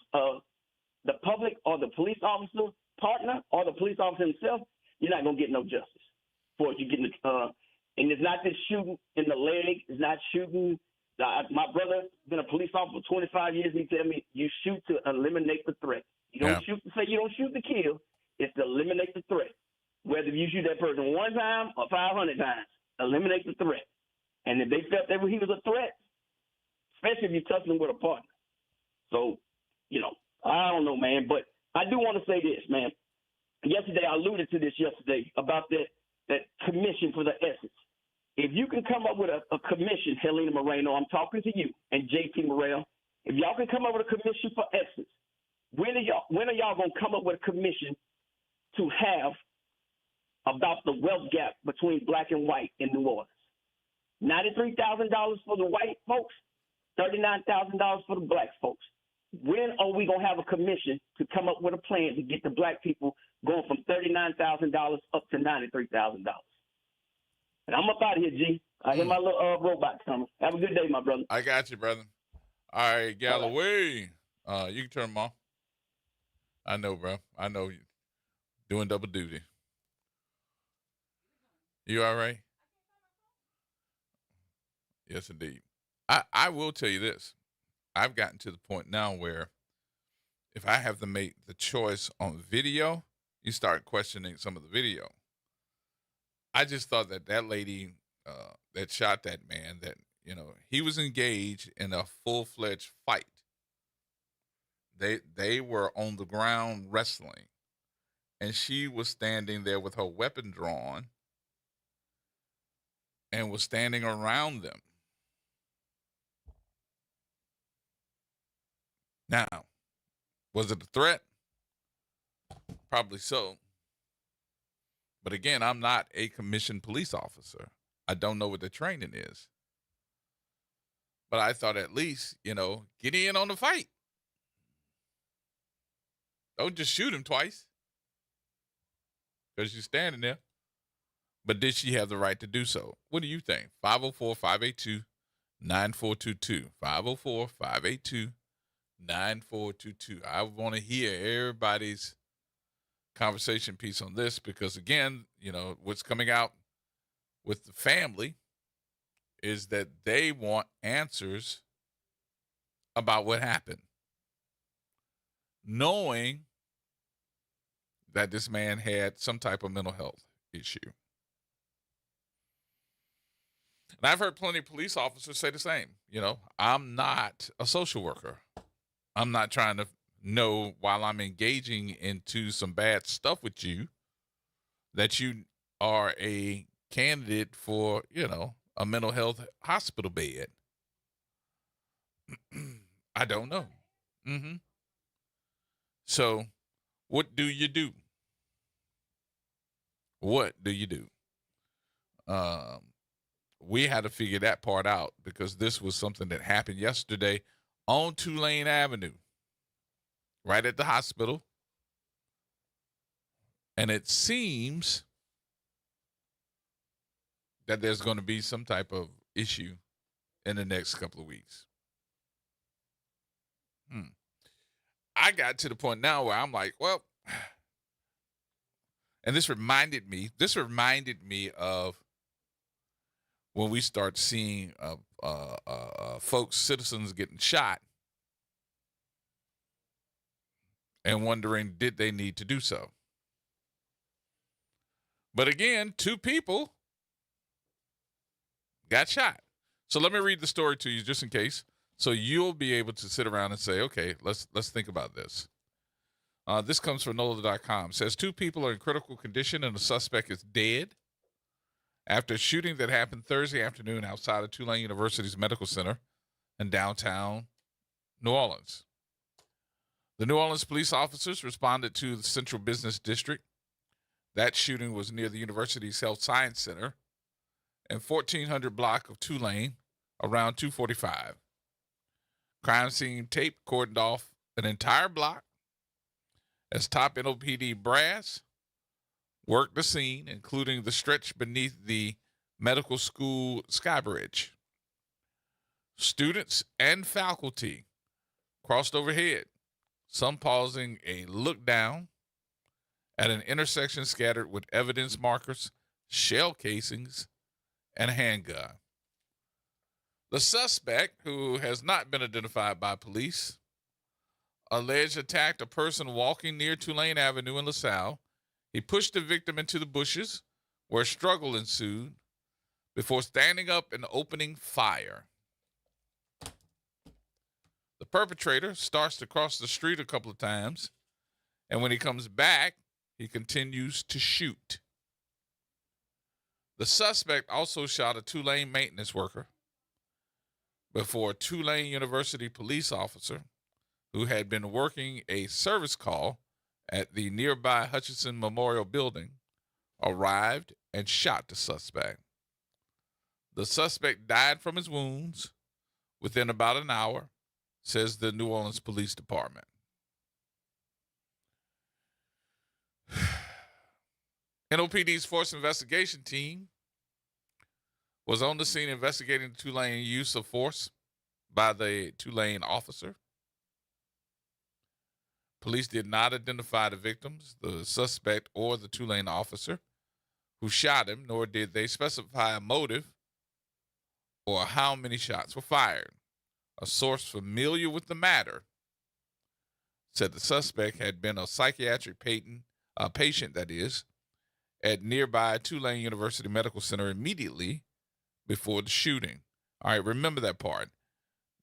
the public or the police officer partner or the police officer himself, you're not going to get no justice for it. You're getting and it's not just shooting in the leg. It's not shooting. My brother been a police officer for 25 years. He tell me you shoot to eliminate the threat. You don't shoot to say you don't shoot to kill. It's to eliminate the threat. Whether you shoot that person one time or 500 times, eliminate the threat. And if they felt that he was a threat, especially if you're touching him with a partner. So, I don't know, man. But I do want to say this, man. Yesterday, I alluded to this yesterday about that commission for the Essence. If you can come up with a commission, Helena Moreno, I'm talking to you, and JT Morrell, if y'all can come up with a commission for Essence, when are y'all going to come up with a commission to have about the wealth gap between black and white in New Orleans? $93,000 for the white folks, $39,000 for the black folks. When are we going to have a commission to come up with a plan to get the black people going from $39,000 up to $93,000? And I'm up out of here, G. I hear my little robot coming. Have a good day, my brother. I got you, brother. All right, Galloway. You can turn them off. I know, bro. I know you doing double duty. You all right? Yes, indeed. I will tell you this. I've gotten to the point now where if I have to make the choice on video, you start questioning some of the video. I just thought that lady that shot that man, that, he was engaged in a full-fledged fight. They were on the ground wrestling, and she was standing there with her weapon drawn and was standing around them. Now, was it a threat? Probably so. But again, I'm not a commissioned police officer. I don't know what the training is. But I thought at least, get in on the fight. Don't just shoot him twice, because you're standing there. But did she have the right to do so? What do you think? 504-582-9422. 504-582-9422. I want to hear everybody's conversation piece on this, because again, what's coming out with the family is that they want answers about what happened, knowing that this man had some type of mental health issue. And I've heard plenty of police officers say the same. I'm not a social worker. I'm not trying to know, while I'm engaging into some bad stuff with you, that you are a candidate for, a mental health hospital bed. I don't know. So what do you do? What do you do? We had to figure that part out, because this was something that happened yesterday on Tulane Avenue, right at the hospital. And it seems that there's going to be some type of issue in the next couple of weeks. I got to the point now where I'm like, well, and this reminded me of when we start seeing folks, citizens getting shot and wondering, did they need to do so? But again, 2 people got shot. So let me read the story to you just in case, so you'll be able to sit around and say, okay, let's think about this. This comes from NOLA.com. It says 2 people are in critical condition and the suspect is dead after a shooting that happened Thursday afternoon outside of Tulane University's Medical Center in downtown New Orleans. The New Orleans police officers responded to the Central Business District. That shooting was near the university's Health Science Center and 1400 block of Tulane around 2:45. Crime scene tape cordoned off an entire block as top NOPD brass worked the scene, including the stretch beneath the medical school sky bridge. Students and faculty crossed overhead, some pausing a look down at an intersection scattered with evidence markers, shell casings, and a handgun. The suspect, who has not been identified by police, alleged attacked a person walking near Tulane Avenue in LaSalle. He pushed the victim into the bushes, where a struggle ensued, before standing up and opening fire. The perpetrator starts to cross the street a couple of times, and when he comes back, he continues to shoot. The suspect also shot a Tulane maintenance worker before a Tulane University police officer who had been working a service call at the nearby Hutchinson Memorial Building arrived and shot the suspect. The suspect died from his wounds within about an hour, says the New Orleans Police Department. NOPD's Force Investigation Team was on the scene investigating the Tulane use of force by the Tulane officer. Police did not identify the victims, the suspect, or the Tulane officer who shot him, nor did they specify a motive or how many shots were fired. A source familiar with the matter said the suspect had been a psychiatric patient, that is, at nearby Tulane University Medical Center immediately before the shooting. All right, remember that part.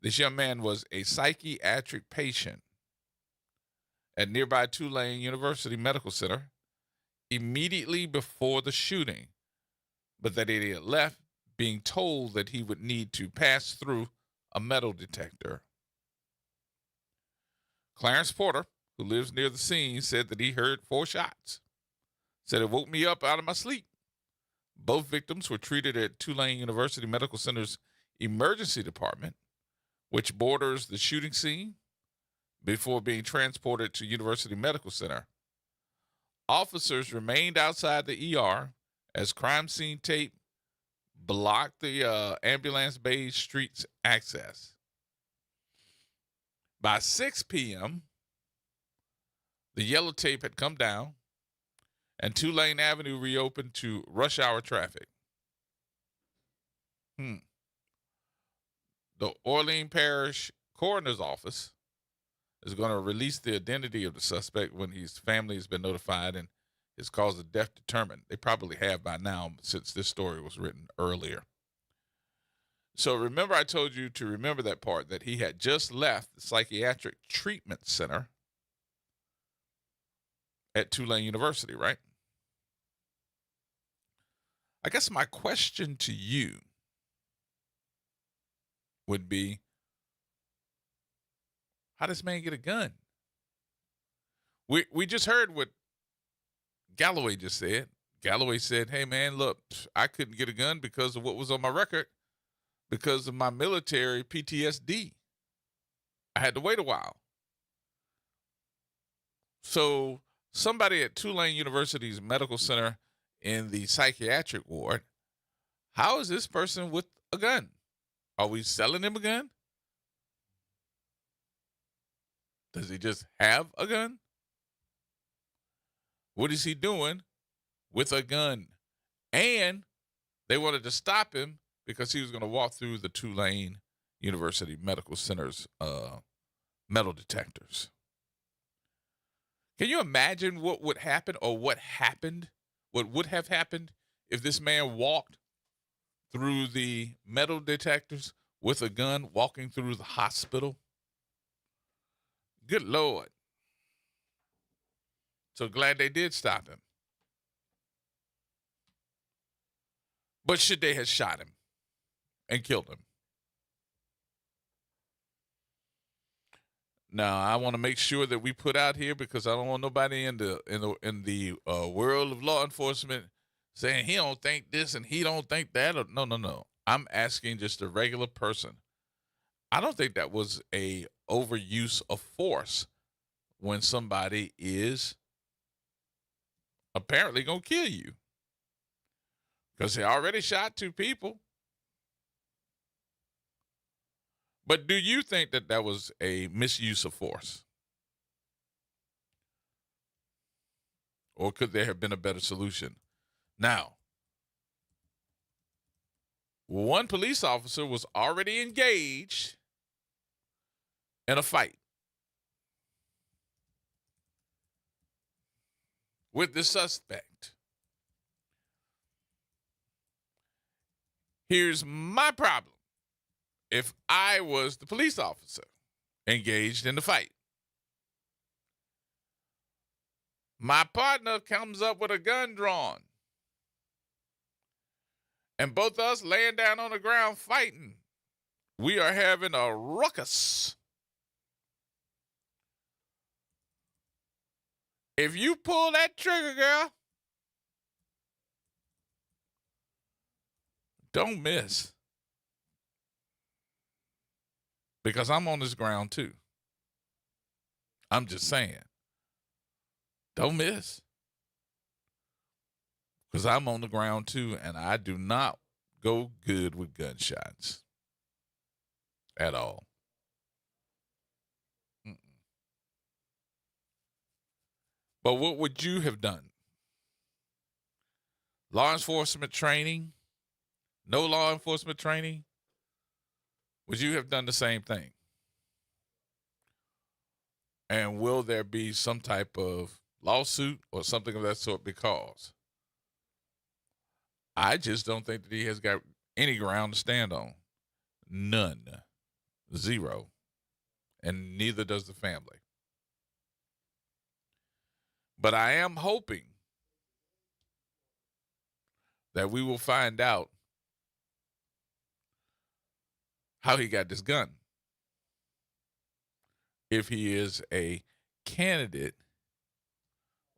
This young man was a psychiatric patient at nearby Tulane University Medical Center immediately before the shooting, but that he had left being told that he would need to pass through a metal detector. Clarence Porter, who lives near the scene, said that he heard 4 shots. Said it woke me up out of my sleep. Both victims were treated at Tulane University Medical Center's emergency department, which borders the shooting scene, before being transported to University Medical Center. Officers remained outside the ER as crime scene tape blocked the ambulance bay street's access. By 6 p.m., the yellow tape had come down and Tulane Avenue reopened to rush hour traffic. The Orleans Parish Coroner's Office is going to release the identity of the suspect when his family has been notified and his cause of death determined. They probably have by now, since this story was written earlier. So remember, I told you to remember that part, that he had just left the psychiatric treatment center at Tulane University, right? I guess my question to you would be, how does this man get a gun? We just heard what Galloway just said. Galloway said, hey, man, look, I couldn't get a gun because of what was on my record, because of my military PTSD. I had to wait a while. So somebody at Tulane University's medical center in the psychiatric ward. How is this person with a gun? Are we selling him a gun? Does he just have a gun? What is he doing with a gun? And they wanted to stop him because he was going to walk through the Tulane University Medical Center's metal detectors. Can you imagine what would happen, or what happened, what would have happened if this man walked through the metal detectors with a gun, walking through the hospital? Good Lord. So glad they did stop him. But should they have shot him and killed him? Now, I want to make sure that we put out here, because I don't want nobody in the world of law enforcement saying he don't think this and he don't think that. Or, no. I'm asking just a regular person. I don't think that was a overuse of force when somebody is apparently going to kill you, because they already shot 2 people. But do you think that that was a misuse of force? Or could there have been a better solution? Now, one police officer was already engaged in a fight with the suspect. Here's my problem. If I was the police officer engaged in the fight, my partner comes up with a gun drawn, and both of us laying down on the ground fighting. We are having a ruckus. If you pull that trigger, girl, don't miss. Because I'm on this ground too. I'm just saying. Don't miss. Because I'm on the ground too, and I do not go good with gunshots. At all. But what would you have done? Law enforcement training? No law enforcement training? Would you have done the same thing? And will there be some type of lawsuit or something of that sort? Because I just don't think that he has got any ground to stand on. None. 0. And neither does the family. But I am hoping that we will find out how he got this gun. If he is a candidate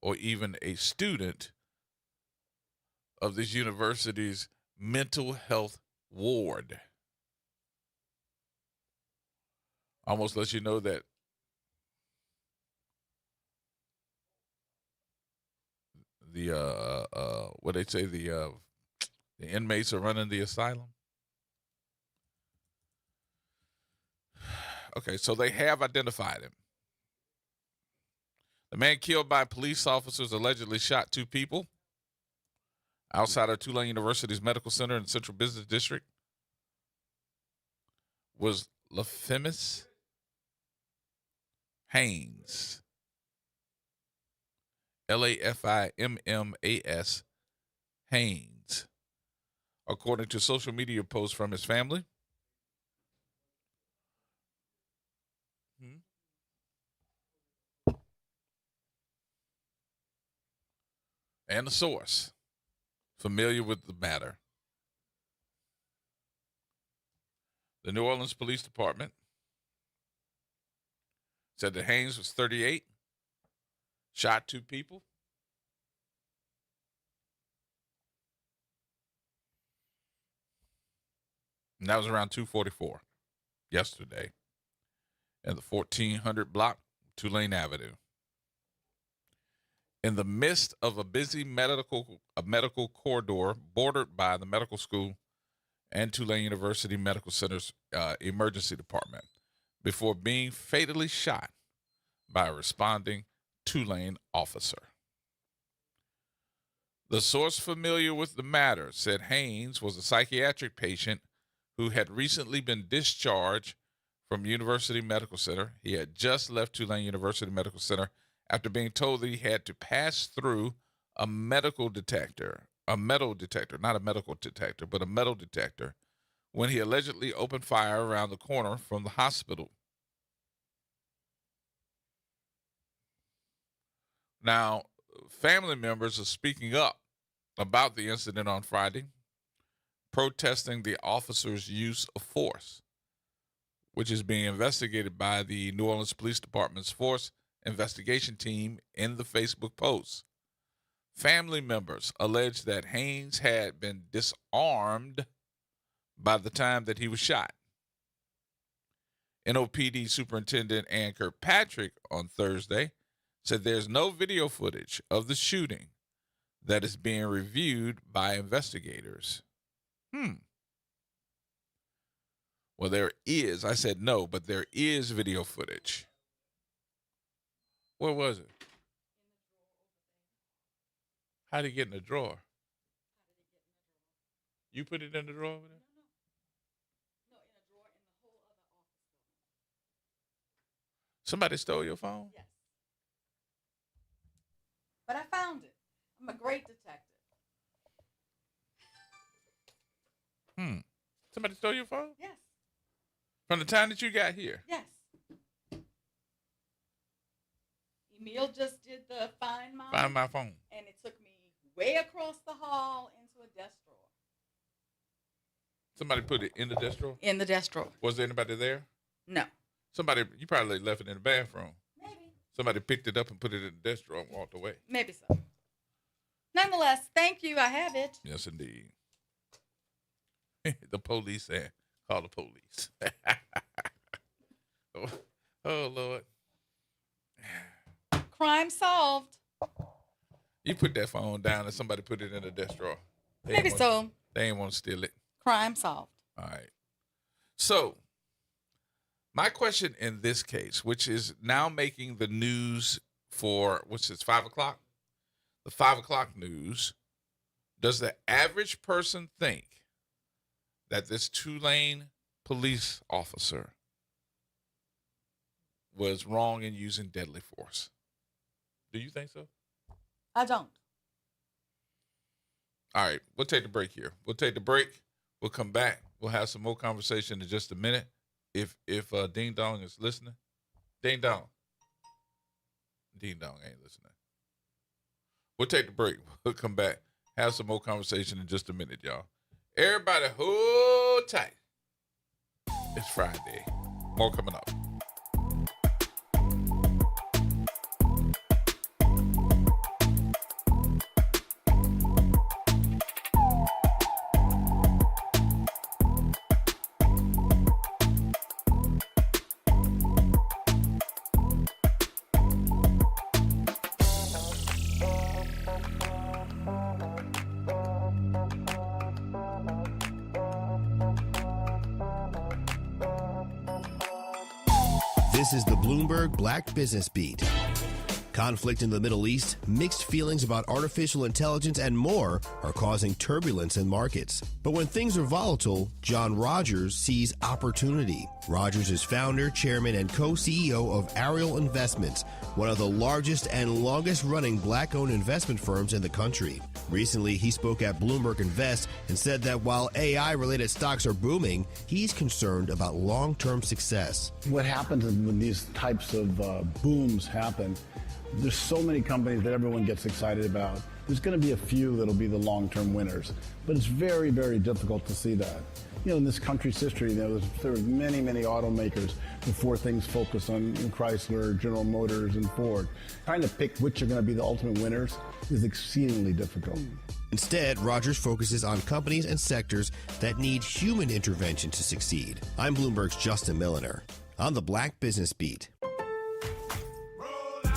or even a student of this university's mental health ward. Almost lets you know that the what they say, the inmates are running the asylum. Okay, so they have identified him. The man killed by police officers allegedly shot 2 people outside of Tulane University's medical center in the Central Business District was Lafimis Haynes. Lafimmas Haynes. According to social media posts from his family. And the source familiar with the matter. The New Orleans Police Department said that Haynes was 38, shot 2 people. And that was around 2:44 yesterday in the 1400 block, Tulane Avenue. in the midst of a busy medical corridor bordered by the medical school and Tulane University Medical Center's emergency department before being fatally shot by a responding Tulane officer. The source familiar with the matter said Haynes was a psychiatric patient who had recently been discharged from University Medical Center. He had just left Tulane University Medical Center after being told that he had to pass through a metal detector, not a medical detector, but a metal detector, when he allegedly opened fire around the corner from the hospital. Now, family members are speaking up about the incident on Friday, protesting the officer's use of force, which is being investigated by the New Orleans Police Department's Force Investigation Team in the Facebook post. Family members allege that Haynes had been disarmed by the time that he was shot. NOPD Superintendent Ann Kirkpatrick on Thursday said there's no video footage of the shooting that is being reviewed by investigators. Well, there is. I said no, but there is video footage. Where was it? How did it get in the drawer? You put it in the drawer over there? No, in a drawer in the whole other office. Somebody stole your phone? Yes. But I found it. I'm a great detective. Somebody stole your phone? Yes. From the time that you got here? Yes. Emil just did the Find My Phone. And it took me way across the hall into a desk drawer. Somebody put it in the desk drawer? In the desk drawer. Was there anybody there? No. You probably left it in the bathroom. Maybe. Somebody picked it up and put it in the desk drawer and walked away. Maybe so. Nonetheless, thank you. I have it. Yes, indeed. The police said, call the police. Oh, Lord. Crime solved. You put that phone down and somebody put it in the desk drawer. Maybe so. They ain't want to steal it. Crime solved. All right. So, my question in this case, which is now making the news for, which is 5 o'clock? The 5 o'clock news. Does the average person think that this Tulane police officer was wrong in using deadly force? Do you think so? I don't. All right, we'll take the break here. We'll come back. We'll have some more conversation in just a minute. If Ding Dong is listening. Ding Dong. Ding Dong ain't listening. We'll take the break. We'll come back. Have some more conversation in just a minute, y'all. Everybody hold tight. It's Friday. More coming up. This is the Bloomberg Black Business Beat. Conflict in the Middle East, mixed feelings about artificial intelligence, and more are causing turbulence in markets. But when things are volatile, John Rogers sees opportunity. Rogers is founder, chairman, and co-CEO of Ariel Investments, one of the largest and longest-running black-owned investment firms in the country. Recently, he spoke at Bloomberg Invest and said that while AI-related stocks are booming, he's concerned about long-term success. What happens when these types of booms happen, there's so many companies that everyone gets excited about. There's going to be a few that'll be the long-term winners, but it's very, very difficult to see that. You know, in this country's history, there were many, many automakers before things focused on Chrysler, General Motors, and Ford. Trying to pick which are going to be the ultimate winners is exceedingly difficult. Instead, Rogers focuses on companies and sectors that need human intervention to succeed. I'm Bloomberg's Justin Milliner on the Black Business Beat.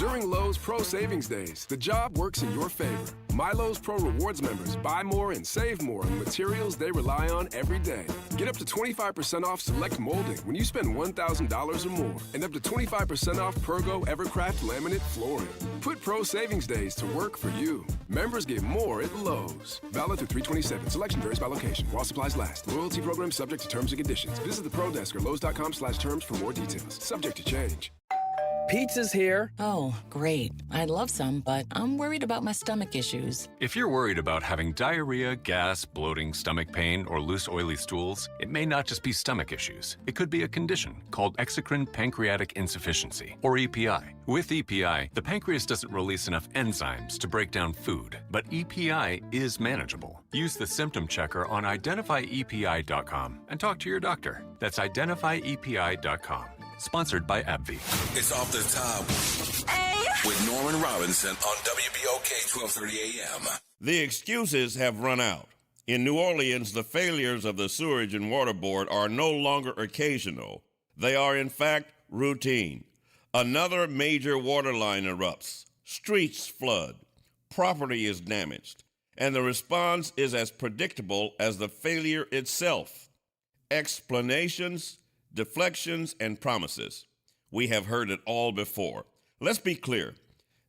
During Lowe's Pro Savings Days, the job works in your favor. My Lowe's Pro Rewards members buy more and save more on materials they rely on every day. Get up to 25% off select molding when you spend $1,000 or more, and up to 25% off Pergo Evercraft laminate flooring. Put Pro Savings Days to work for you. Members get more at Lowe's. Valid through 3/27. Selection varies by location. While supplies last. Loyalty program subject to terms and conditions. Visit the Pro Desk or Lowes.com/terms for more details. Subject to change. Pizza's here. Oh, great. I'd love some, but I'm worried about my stomach issues. If you're worried about having diarrhea, gas, bloating, stomach pain, or loose, oily stools, it may not just be stomach issues. It could be a condition called exocrine pancreatic insufficiency, or EPI. With EPI, the pancreas doesn't release enough enzymes to break down food, but EPI is manageable. Use the symptom checker on identifyepi.com and talk to your doctor. That's identifyepi.com. Sponsored by AbbVie. It's Off the Top with Norman Robinson on WBOK 1230 AM. The excuses have run out. In New Orleans, the failures of the Sewerage and Water Board are no longer occasional. They are, in fact, routine. Another major water line erupts. Streets flood. Property is damaged. And the response is as predictable as the failure itself. Explanations, deflections, and promises. We have heard it all before. Let's be clear.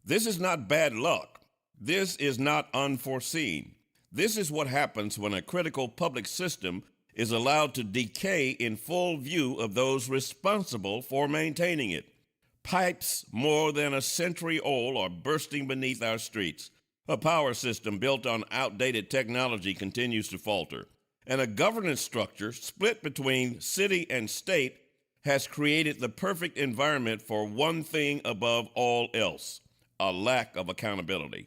This is not bad luck. This is not unforeseen. This is what happens when a critical public system is allowed to decay in full view of those responsible for maintaining it. Pipes more than a century old are bursting beneath our streets. A power system built on outdated technology continues to falter. And a governance structure split between city and state has created the perfect environment for one thing above all else: a lack of accountability.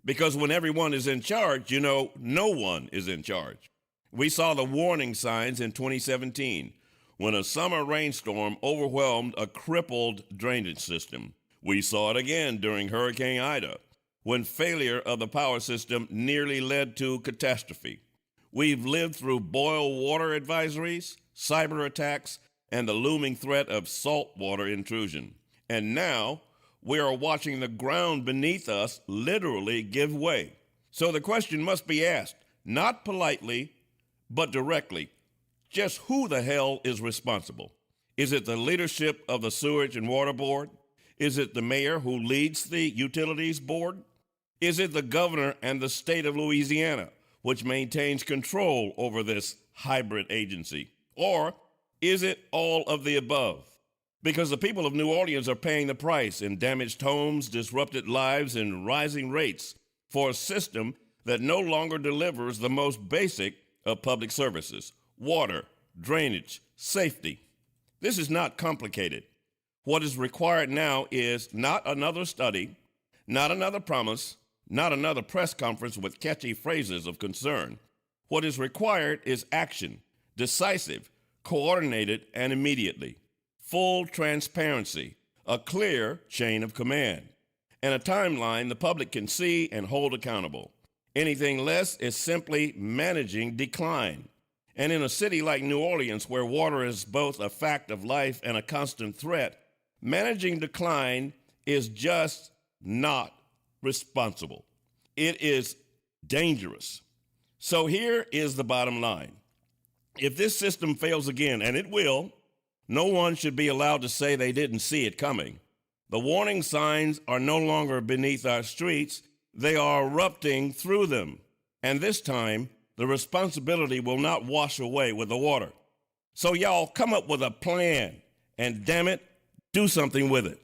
Because when everyone is in charge, no one is in charge. We saw the warning signs in 2017 when a summer rainstorm overwhelmed a crippled drainage system. We saw it again during Hurricane Ida when failure of the power system nearly led to catastrophe. We've lived through boil water advisories, cyber attacks, and the looming threat of saltwater intrusion. And now we are watching the ground beneath us literally give way. So the question must be asked, not politely, but directly. Just who the hell is responsible? Is it the leadership of the Sewerage and Water Board? Is it the mayor who leads the Utilities Board? Is it the governor and the state of Louisiana, which maintains control over this hybrid agency? Or is it all of the above? Because the people of New Orleans are paying the price in damaged homes, disrupted lives, and rising rates for a system that no longer delivers the most basic of public services: water, drainage, safety. This is not complicated. What is required now is not another study, not another promise, not another press conference with catchy phrases of concern. What is required is action, decisive, coordinated, and immediately. Full transparency, a clear chain of command, and a timeline the public can see and hold accountable. Anything less is simply managing decline. And in a city like New Orleans, where water is both a fact of life and a constant threat, managing decline is just not responsible. It is dangerous. So here is the bottom line. If this system fails again, and it will, no one should be allowed to say they didn't see it coming. The warning signs are no longer beneath our streets. They are erupting through them. And this time, the responsibility will not wash away with the water. So y'all come up with a plan, and damn it, do something with it.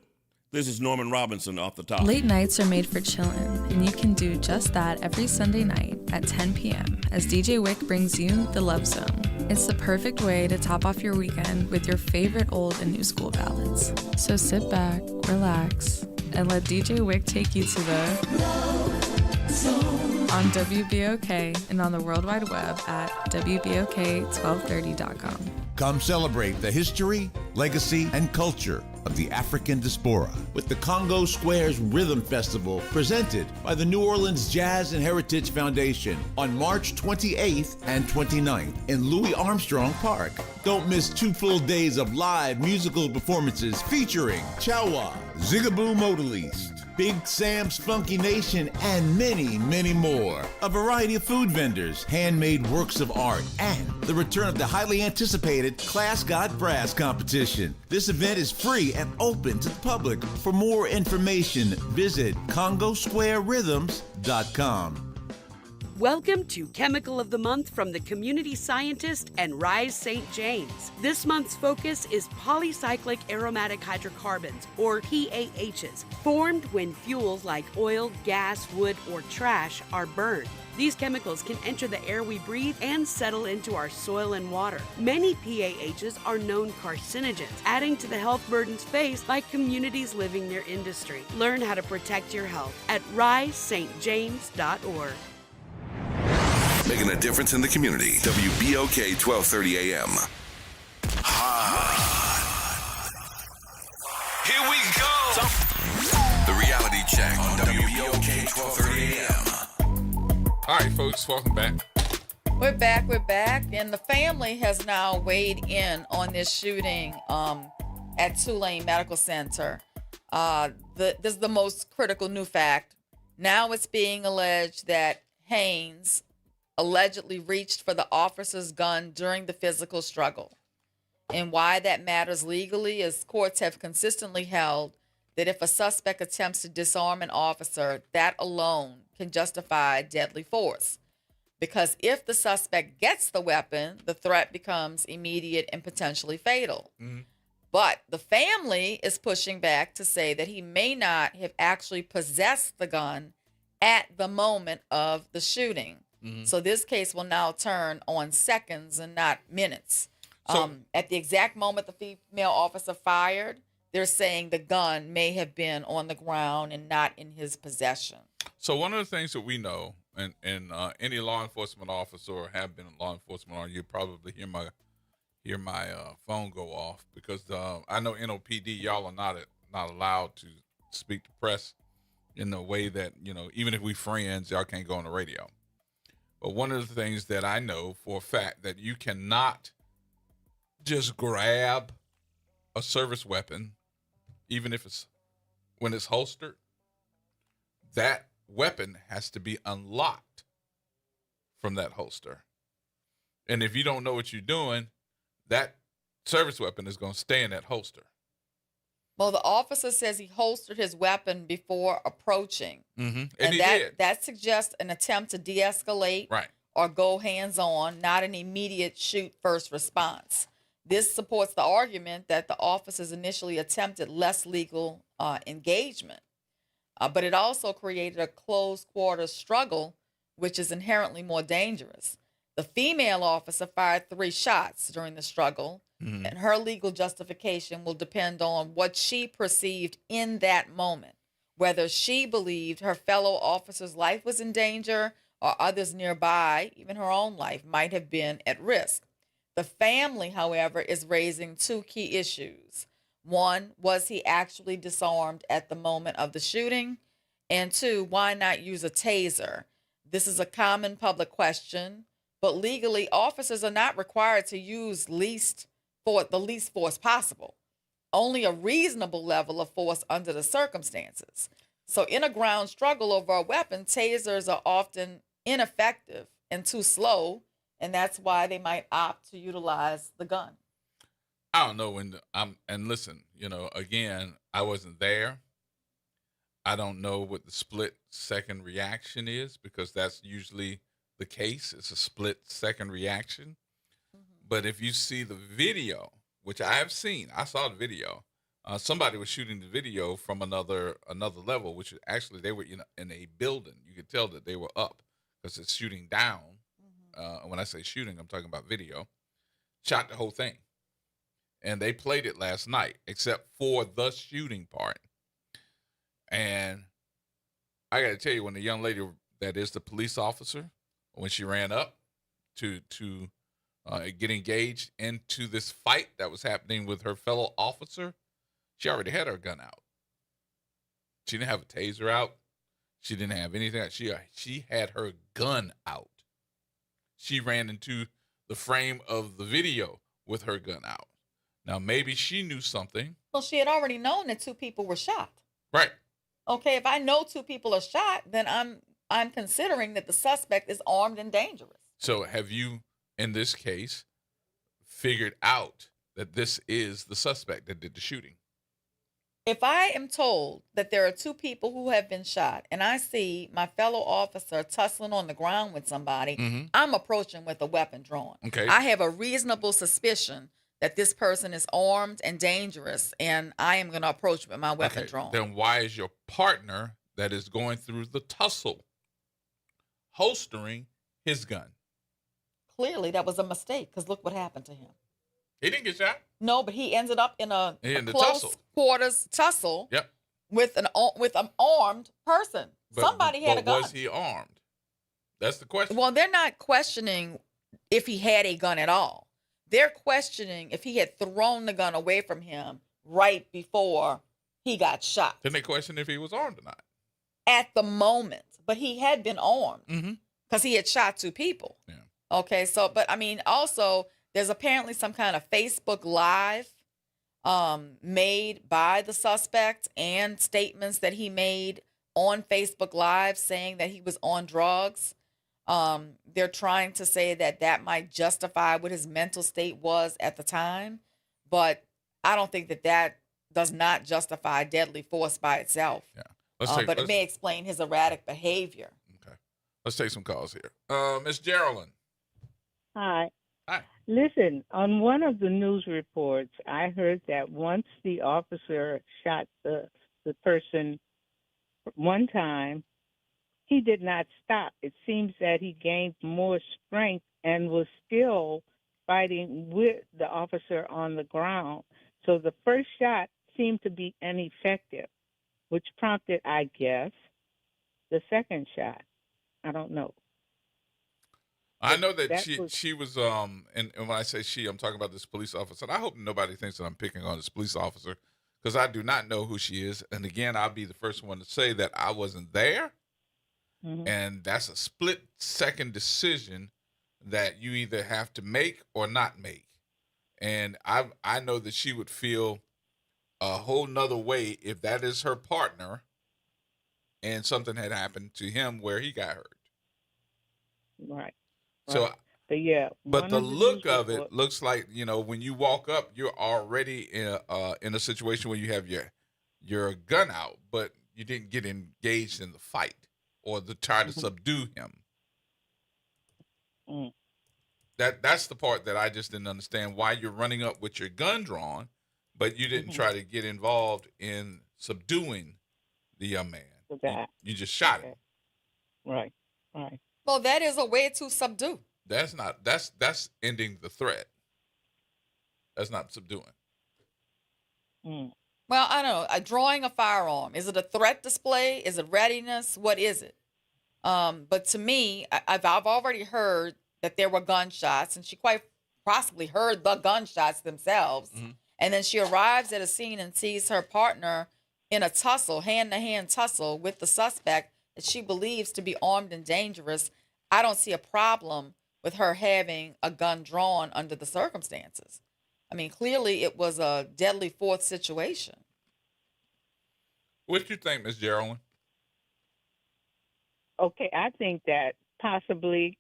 This is Norman Robinson Off the Top. Late nights are made for chillin', and you can do just that every Sunday night at 10 p.m. as DJ Wick brings you The Love Zone. It's the perfect way to top off your weekend with your favorite old and new school ballads. So sit back, relax, and let DJ Wick take you to the Love Zone on WBOK and on the World Wide Web at WBOK1230.com. Come celebrate the history, legacy, and culture of the African diaspora with the Congo Squares Rhythm Festival presented by the New Orleans Jazz and Heritage Foundation on March 28th and 29th in Louis Armstrong Park. Don't miss 2 full days of live musical performances featuring Chawa, Zigaboo Modaliste, Big Sam's Funky Nation, and many, many more. A variety of food vendors, handmade works of art, and the return of the highly anticipated Class Got Brass competition. This event is free and open to the public. For more information, visit CongoSquareRhythms.com. Welcome to Chemical of the Month from the Community Scientist and Rise St. James. This month's focus is polycyclic aromatic hydrocarbons, or PAHs, formed when fuels like oil, gas, wood, or trash are burned. These chemicals can enter the air we breathe and settle into our soil and water. Many PAHs are known carcinogens, adding to the health burdens faced by communities living near industry. Learn how to protect your health at risestjames.org. Making a difference in the community. WBOK 1230 AM. Here we go. The reality check on WBOK 1230 AM. All right, folks, welcome back. We're back, and the family has now weighed in on this shooting at Tulane Medical Center. This is the most critical new fact. Now it's being alleged that Haynes allegedly reached for the officer's gun during the physical struggle. And why that matters legally is courts have consistently held that if a suspect attempts to disarm an officer, that alone can justify deadly force. Because if the suspect gets the weapon, the threat becomes immediate and potentially fatal. Mm-hmm. But the family is pushing back to say that he may not have actually possessed the gun at the moment of the shooting. Mm-hmm. So this case will now turn on seconds and not minutes. So, at the exact moment the female officer fired, they're saying the gun may have been on the ground and not in his possession. So one of the things that we know, and any law enforcement officer or have been a law enforcement officer, you probably hear my phone go off because I know NOPD, y'all are not allowed to speak to press in the way that, even if we friends, y'all can't go on the radio. But one of the things that I know for a fact that you cannot just grab a service weapon, even if when it's holstered, that weapon has to be unlocked from that holster. And if you don't know what you're doing, that service weapon is going to stay in that holster. Well, the officer says he holstered his weapon before approaching. Mm-hmm. And he did. That suggests an attempt to de-escalate or go hands-on, not an immediate shoot first response. This supports the argument that the officers initially attempted less legal engagement. But it also created a close-quarters struggle, which is inherently more dangerous. The female officer fired 3 shots during the struggle, and her legal justification will depend on what she perceived in that moment, whether she believed her fellow officer's life was in danger or others nearby, even her own life, might have been at risk. The family, however, is raising 2 key issues. 1, was he actually disarmed at the moment of the shooting? And 2, why not use a taser? This is a common public question, but legally, officers are not required to use the least force possible. Only a reasonable level of force under the circumstances. So in a ground struggle over a weapon, tasers are often ineffective and too slow, and that's why they might opt to utilize the gun. I don't know and listen, again, I wasn't there. I don't know what the split second reaction is because that's usually the case. It's a split second reaction. But if you see the video, which I have seen, I saw the video. Somebody was shooting the video from another level, which actually they were in a building. You could tell that they were up because it's shooting down. When I say shooting, I'm talking about video. Shot the whole thing. And they played it last night, except for the shooting part. And I got to tell you, when the young lady that is the police officer, when she ran up to get engaged into this fight that was happening with her fellow officer, She already had her gun out. She didn't have a taser out. She didn't have anything. She had her gun out. She ran into the frame of the video with her gun out. Now, maybe she knew something. Well, she had already known that 2 people were shot. Right. Okay, if I know 2 people are shot, then I'm considering that the suspect is armed and dangerous. So have you, in this case, figured out that this is the suspect that did the shooting? If I am told that there are 2 people who have been shot and I see my fellow officer tussling on the ground with somebody, I'm approaching with a weapon drawn. Okay. I have a reasonable suspicion that this person is armed and dangerous, and I am going to approach with my weapon drawn. Then why is your partner that is going through the tussle holstering his gun? Clearly, that was a mistake, because look what happened to him. He didn't get shot. No, but he ended up in a the close tussle. quarters tussle Yep. with an armed person. Somebody had a gun. Was he armed? That's the question. Well, they're not questioning if he had a gun at all. They're questioning if he had thrown the gun away from him right before he got shot. Then they question if he was armed or not. At the moment, but he had been armed because he had shot 2 people. Yeah. Okay, so, but I mean, also, there's apparently some kind of Facebook Live made by the suspect and statements that he made on Facebook Live saying that he was on drugs. They're trying to say that that might justify what his mental state was at the time, but I don't think that that does not justify deadly force by itself. Yeah. But it may explain his erratic behavior. Okay. Let's take some calls here. Miss Geraldine. Hi. Hi. Listen, on one of the news reports, I heard that once the officer shot the person one time, he did not stop. It seems that he gained more strength and was still fighting with the officer on the ground. So the first shot seemed to be ineffective, which prompted, I guess, the second shot. I don't know. I know that she was and when I say she, I'm talking about this police officer. And I hope nobody thinks that I'm picking on this police officer, because I do not know who she is. And again, I'll be the first one to say that I wasn't there. And that's a split-second decision that you either have to make or not make. And I know that she would feel a whole nother way if that is her partner and something had happened to him where he got hurt. Right. So, but yeah. But the look of it looks like, when you walk up, you're already in a situation where you have your gun out, but you didn't get engaged in the fight or to try to subdue him. That's the part that I just didn't understand, why you're running up with your gun drawn, but you didn't try to get involved in subduing the young man. You just shot him. Right. Well, that is a way to subdue. That's ending the threat. That's not subduing. Well, I don't know. Drawing a firearm, is it a threat display? Is it readiness? What is it? But to me, I've already heard that there were gunshots, and she quite possibly heard the gunshots themselves. And then she arrives at a scene and sees her partner in a tussle, hand-to-hand tussle with the suspect that she believes to be armed and dangerous. I don't see a problem with her having a gun drawn under the circumstances. I mean, clearly it was a deadly force situation. What do you think, Ms. Geraldine? Okay, I think that possibly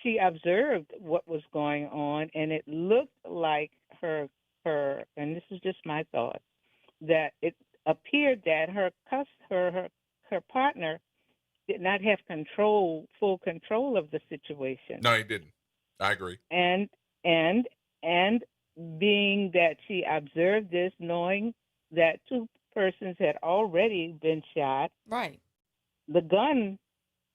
she observed what was going on, and it looked like her, and this is just my thought, that it appeared that her partner did not have full control of the situation. No, he didn't. I agree. And being that she observed this, knowing that 2 persons had already been shot, right? The gun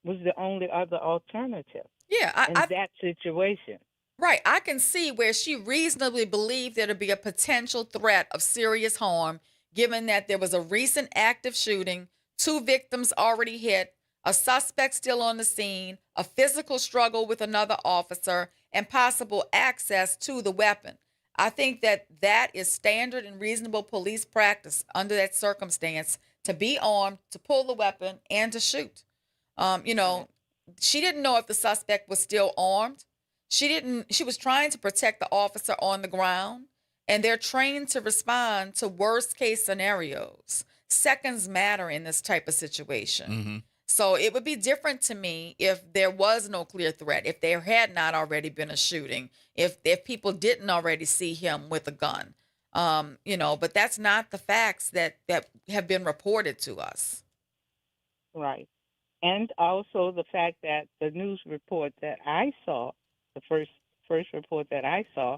was the only other alternative. Yeah, in that situation. Right. I can see where she reasonably believed there to be a potential threat of serious harm, given that there was a recent active shooting, 2 victims already hit, a suspect still on the scene, a physical struggle with another officer, and possible access to the weapon. I think that is standard and reasonable police practice under that circumstance, to be armed, to pull the weapon, and to shoot. She didn't know if the suspect was still armed. She was trying to protect the officer on the ground, and they're trained to respond to worst case scenarios. Seconds matter in this type of situation. Mm-hmm. So it would be different to me if there was no clear threat, if there had not already been a shooting, if people didn't already see him with a gun. But that's not the facts that have been reported to us. Right. And also the fact that the news report that I saw, the first report that I saw,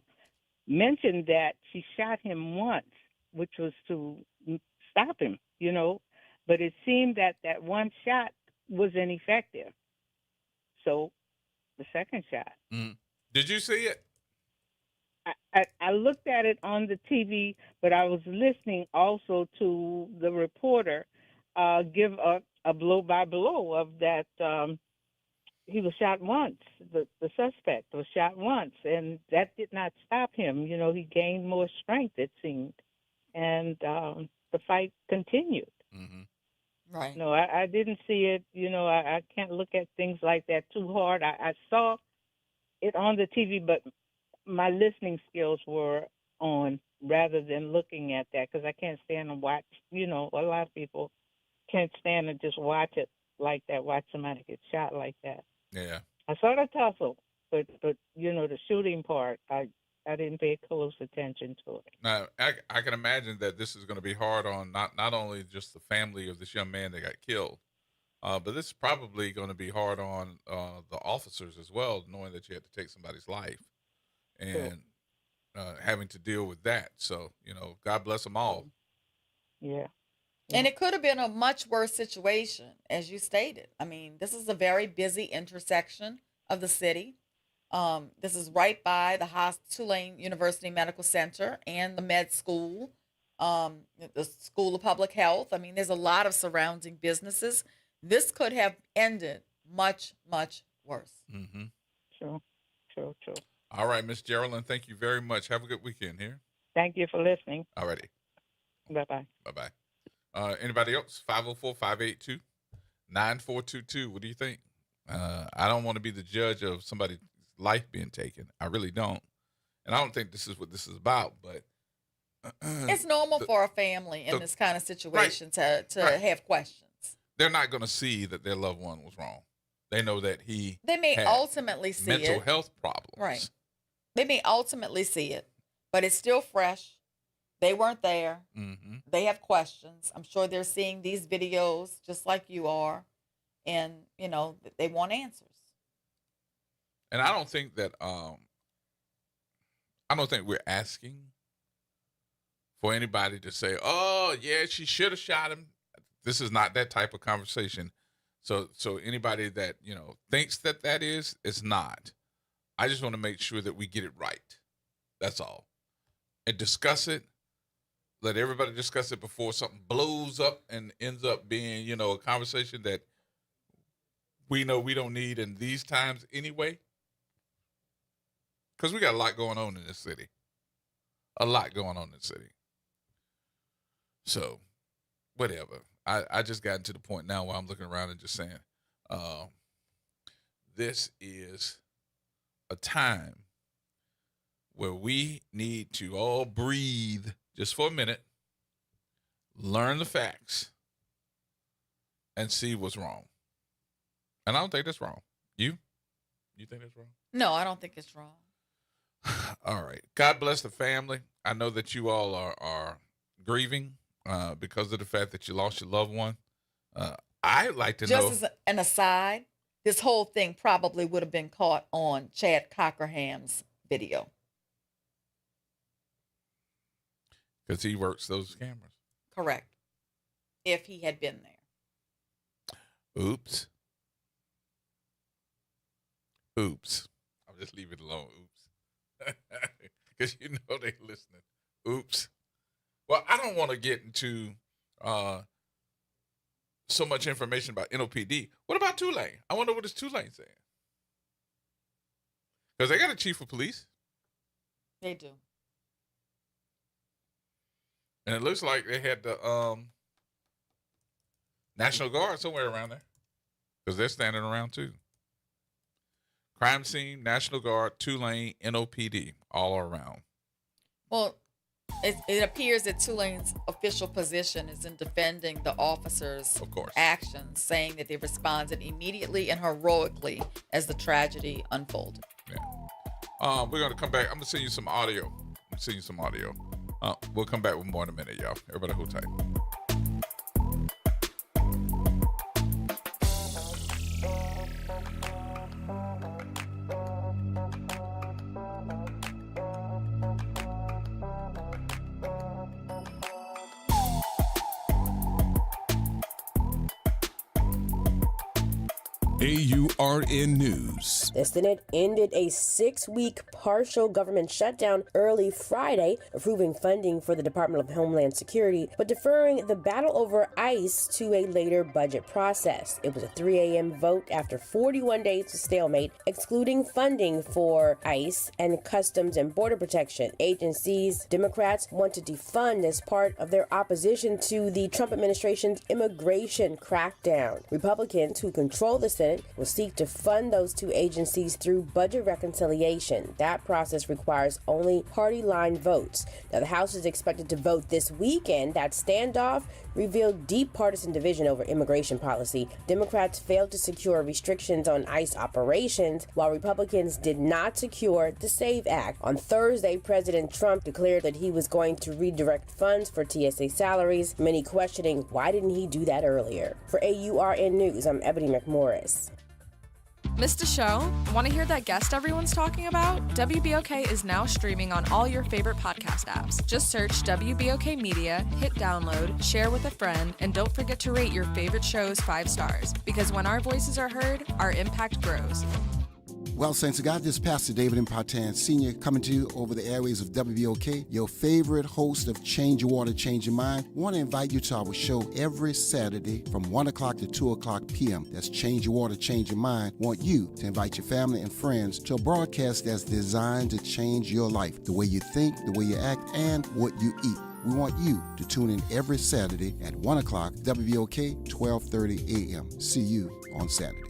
mentioned that she shot him once, which was to stop him, But it seemed that one shot was ineffective. So the second shot. Mm-hmm. Did you see it? I looked at it on the TV, but I was listening also to the reporter give a blow by blow of that. He was shot once. The suspect was shot once, and that did not stop him. He gained more strength, it seemed, and the fight continued. Mm-hmm. Right. No, I didn't see it. I can't look at things like that too hard. I saw it on the TV, but my listening skills were on rather than looking at that, because I can't stand and watch. A lot of people can't stand and just watch it like that, watch somebody get shot like that. Yeah. I saw the tussle, but the shooting part, I didn't pay close attention to it. Now, I can imagine that this is going to be hard on not only just the family of this young man that got killed, but this is probably going to be hard on the officers as well, knowing that you had to take somebody's life and having to deal with that. So, God bless them all. Yeah. And it could have been a much worse situation, as you stated. I mean, this is a very busy intersection of the city. This is right by the Tulane University Medical Center and the med school, the School of Public Health. I mean, there's a lot of surrounding businesses. This could have ended much, much worse. Mm-hmm. True. All right, Miss Geraldine, thank you very much. Have a good weekend here. Thank you for listening. All righty. Bye-bye. Bye-bye. Anybody else? 504-582-9422. What do you think? I don't want to be the judge of somebody's life being taken. I really don't. And I don't think this is what this is about, but it's normal for a family in this kind of situation to have questions. They're not going to see that their loved one was wrong. They know that they may ultimately see mental health problems. Right. They may ultimately see it, but it's still fresh. They weren't there. Mm-hmm. They have questions. I'm sure they're seeing these videos just like you are, and they want answers. And I don't think that I don't think we're asking for anybody to say, "Oh, yeah, she should have shot him." This is not that type of conversation. So anybody that thinks that is, it's not. I just want to make sure that we get it right. That's all, and discuss it. Let everybody discuss it before something blows up and ends up being, a conversation that we know we don't need in these times anyway. Because we got a lot going on in this city. A lot going on in the city. So, whatever. I just gotten to the point now where I'm looking around and just saying, this is a time where we need to all breathe just for a minute, learn the facts, and see what's wrong. And I don't think that's wrong. You think that's wrong? No, I don't think it's wrong. All right. God bless the family. I know that you all are grieving because of the fact that you lost your loved one. I'd like to know. Just as an aside, this whole thing probably would have been caught on Chad Cockerham's video. Because he works those cameras. Correct. If he had been there. Oops. I'll just leave it alone. Oops. Because they're listening. Oops. Well, I don't want to get into so much information about NOPD. What about Tulane? I wonder what is Tulane saying. Because they got a chief of police. They do. And it looks like they had the National Guard somewhere around there because they're standing around too. Crime scene, National Guard, Tulane, NOPD, all around. Well, it appears that Tulane's official position is in defending the officers' actions, saying that they responded immediately and heroically as the tragedy unfolded. Yeah. We're going to come back. I'm going to send you some audio. We'll come back with more in a minute, y'all. Everybody hold tight. AURN News. The Senate ended a 6-week partial government shutdown early Friday, approving funding for the Department of Homeland Security, but deferring the battle over ICE to a later budget process. It was a 3 a.m. vote after 41 days of stalemate, excluding funding for ICE and Customs and Border Protection. Agencies Democrats want to defund as part of their opposition to the Trump administration's immigration crackdown. Republicans, who control the Senate, will seek to fund those two agencies through budget reconciliation. That process requires only party line votes. Now, the House is expected to vote this weekend. That standoff revealed deep partisan division over immigration policy. Democrats failed to secure restrictions on ICE operations, while Republicans did not secure the SAVE Act. On Thursday, President Trump declared that he was going to redirect funds for TSA salaries, many questioning why didn't he do that earlier. For AURN News, I'm Ebony McMorris. Missed a show? Want to hear that guest everyone's talking about? WBOK is now streaming on all your favorite podcast apps. Just search WBOK Media, hit download, share with a friend, and don't forget to rate your favorite shows 5 stars. Because when our voices are heard, our impact grows. Well, Saints of God, this is Pastor David Impartan Sr. coming to you over the airways of WBOK, your favorite host of Change Your Water, Change Your Mind. I want to invite you to our show every Saturday from 1 o'clock to 2 o'clock p.m. That's Change Your Water, Change Your Mind. I want you to invite your family and friends to a broadcast that's designed to change your life, the way you think, the way you act, and what you eat. We want you to tune in every Saturday at 1 o'clock, WBOK, 12:30 a.m. See you on Saturday.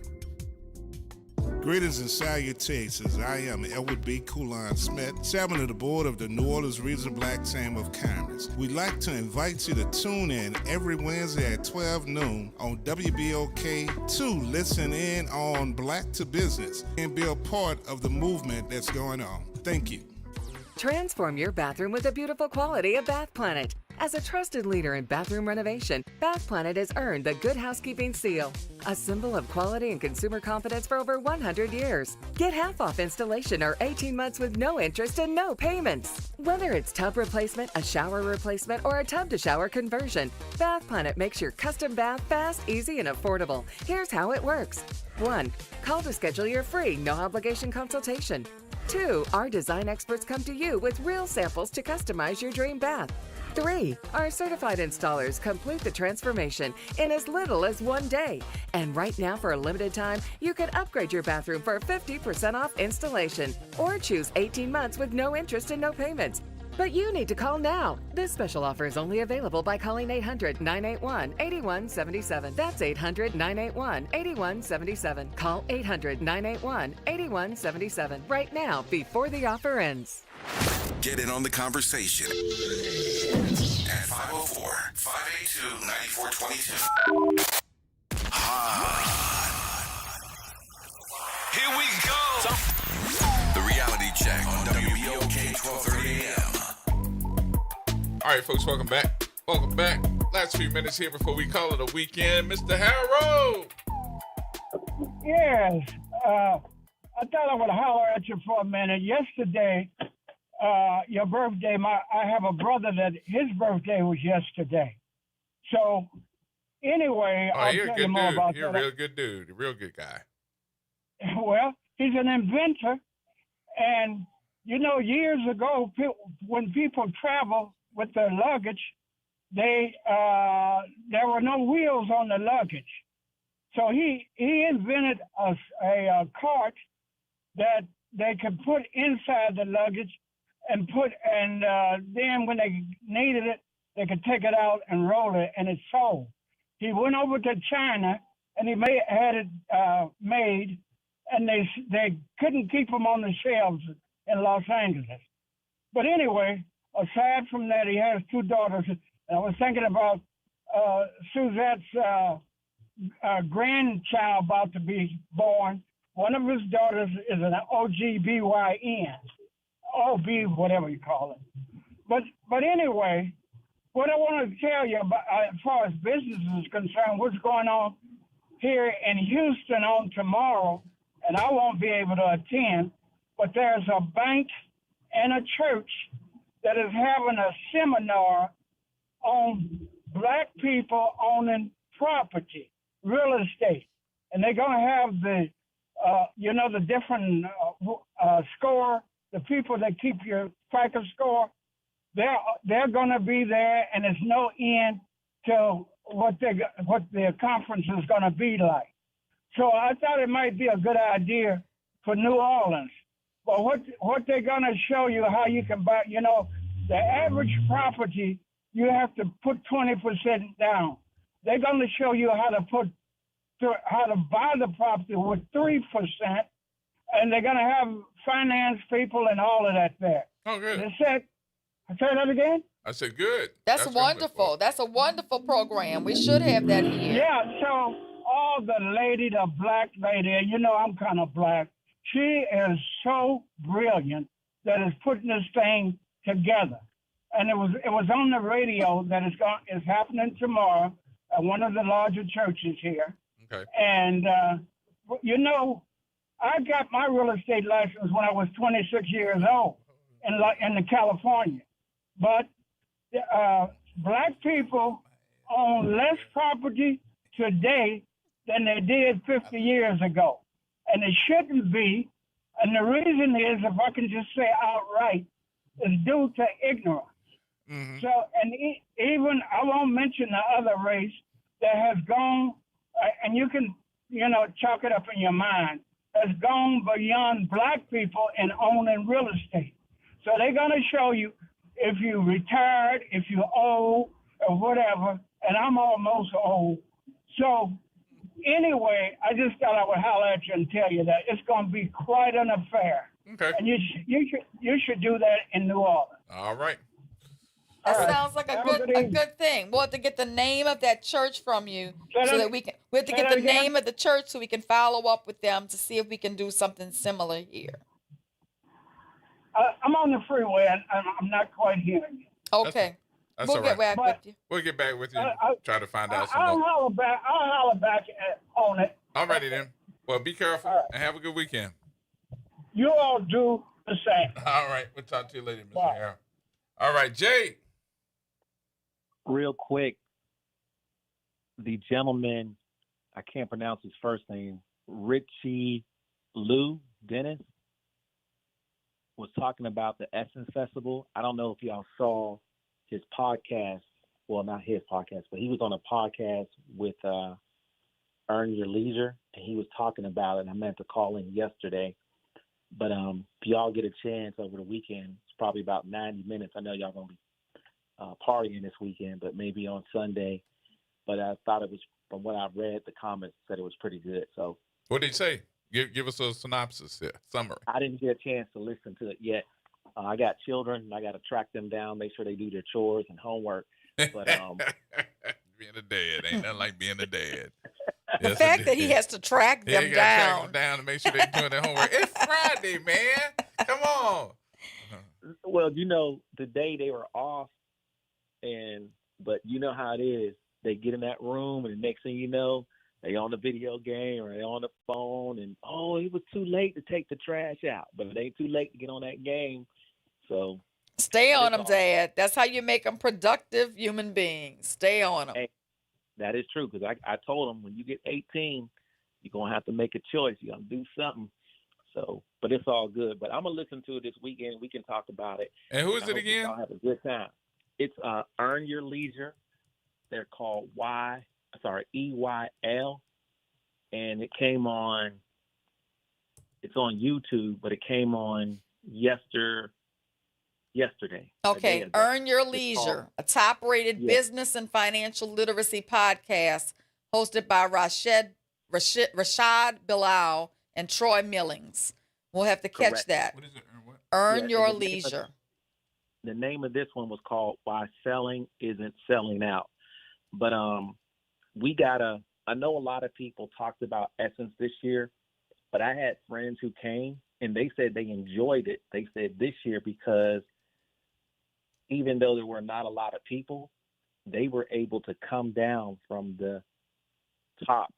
Greetings and salutations. I am Elwood B. Coulon Smith, chairman of the board of the New Orleans Regional Black Chamber of Commerce. We'd like to invite you to tune in every Wednesday at 12 noon on WBOK to listen in on Black to Business and be a part of the movement that's going on. Thank you. Transform your bathroom with the beautiful quality of Bath Planet. As a trusted leader in bathroom renovation, Bath Planet has earned the Good Housekeeping seal, a symbol of quality and consumer confidence for over 100 years. Get half off installation or 18 months with no interest and no payments. Whether it's tub replacement, a shower replacement, or a tub-to-shower conversion, Bath Planet makes your custom bath fast, easy, and affordable. Here's how it works. 1. Call to schedule your free, no-obligation consultation. 2. Our design experts come to you with real samples to customize your dream bath. 3. Our certified installers complete the transformation in as little as 1 day. And right now, for a limited time, you can upgrade your bathroom for 50% off installation or choose 18 months with no interest and no payments. But you need to call now. This special offer is only available by calling 800-981-8177. That's 800-981-8177. Call 800-981-8177 right now before the offer ends. Get in on the conversation at 504-582-9422. Here we go. The reality check on WBOK 1230 AM. All right, folks, welcome back. Welcome back. Last few minutes here before we call it a weekend. Mr. Harold. Yes. I thought I would holler at you for a minute. Yesterday, your birthday, I have a brother that his birthday was yesterday. So, anyway, I'll tell you more about that. You're a real good dude. A real good guy. Well, he's an inventor. And, you know, years ago, when people travel with their luggage, there were no wheels on the luggage. So he invented a cart that they could put inside the luggage and then when they needed it, they could take it out and roll it, and it's sold. He went over to China, and he had it made, and they couldn't keep them on the shelves in Los Angeles. But anyway, aside from that, he has 2 daughters. I was thinking about Suzette's grandchild about to be born. One of his daughters is an OGBYN, OB, whatever you call it. But anyway, what I want to tell you about, as far as business is concerned, what's going on here in Houston on tomorrow, and I won't be able to attend, but there's a bank and a church that is having a seminar on black people owning property, real estate. And they're going to have the, the different score, the people that keep your FICO score. They're going to be there, and there's no end to what the conference is going to be like. So I thought it might be a good idea for New Orleans. But what they're going to show you how you can buy, the average property, you have to put 20% down. They're going to show you how to buy the property with 3%, and they're going to have finance people and all of that there. Oh, good. They said, say that again? I said, good. That's wonderful. That's a wonderful program. We should have that here. Yeah, so all the black lady, I'm kind of black. She is so brilliant that is putting this thing together. And it was on the radio that is happening tomorrow at one of the larger churches here. Okay. And, I got my real estate license when I was 26 years old in California. But black people own less property today than they did 50 years ago. And it shouldn't be. And the reason is, if I can just say outright, is due to ignorance. Mm-hmm. So, and even, I won't mention the other race that has gone, and you can, chalk it up in your mind, has gone beyond black people in owning real estate. So they're going to show you if you retired, if you old, or whatever, and I'm almost old. So anyway, I just thought I would holler at you and tell you that it's going to be quite an affair. Okay. And you should do that in New Orleans. All right. That sounds like a good thing. We'll have to get the name of that church from you so that we can. We have to get the name of the church so we can follow up with them to see if we can do something similar here. I'm on the freeway and I'm not quite hearing you. Okay. That's we'll all get right. back with you. We'll get back with you and try to find out some I'll more. holler back on it. All righty then. Well, be careful and have a good weekend. You all do the same. All right. We'll talk to you later, Mr. Harrell. All right, Jay. Real quick, the gentleman, I can't pronounce his first name, Richie Lou Dennis, was talking about the Essence Festival. I don't know if y'all saw his podcast. Well, not his podcast, but he was on a podcast with Earn Your Leisure, and he was talking about it. I meant to call in yesterday. But if y'all get a chance over the weekend, it's probably about 90 minutes. I know y'all going to be partying this weekend, but maybe on Sunday. But I thought it was, from what I've read, the comments said it was pretty good. So, what did he say? Give us a synopsis here, summary. I didn't get a chance to listen to it yet. I got children, and I got to track them down, make sure they do their chores and homework. But being a dad ain't nothing like being a dad. The fact that he has to track them track them down to make sure they're doing their homework. It's Friday, man. Come on. Well, the day they were off, but you know how it is. They get in that room, and the next thing you know, they on the video game or they on the phone, and it was too late to take the trash out, but it ain't too late to get on that game. So stay on them, Dad. That's how you make them productive human beings. Stay on them. Hey, that is true, because I told them when you get 18, you're gonna have to make a choice. You're gonna do something. So, but it's all good. But I'm gonna listen to it this weekend. We can talk about it. And who is it again? I'll have a good time. It's Earn Your Leisure. They're called EYL, and it came on. It's on YouTube, but it came on yesterday yesterday. Okay, Earn Your Leisure, a top-rated Yeah. business and financial literacy podcast hosted by Rashad Bilal and Troy Millings. We'll have to catch Correct. that. What is it? Earn Yeah, Your and the name of- Leisure. The name of this one was called Why Selling Isn't Selling Out. But I know a lot of people talked about Essence this year, but I had friends who came and they said they enjoyed it. They said this year because even though there were not a lot of people, they were able to come down from the top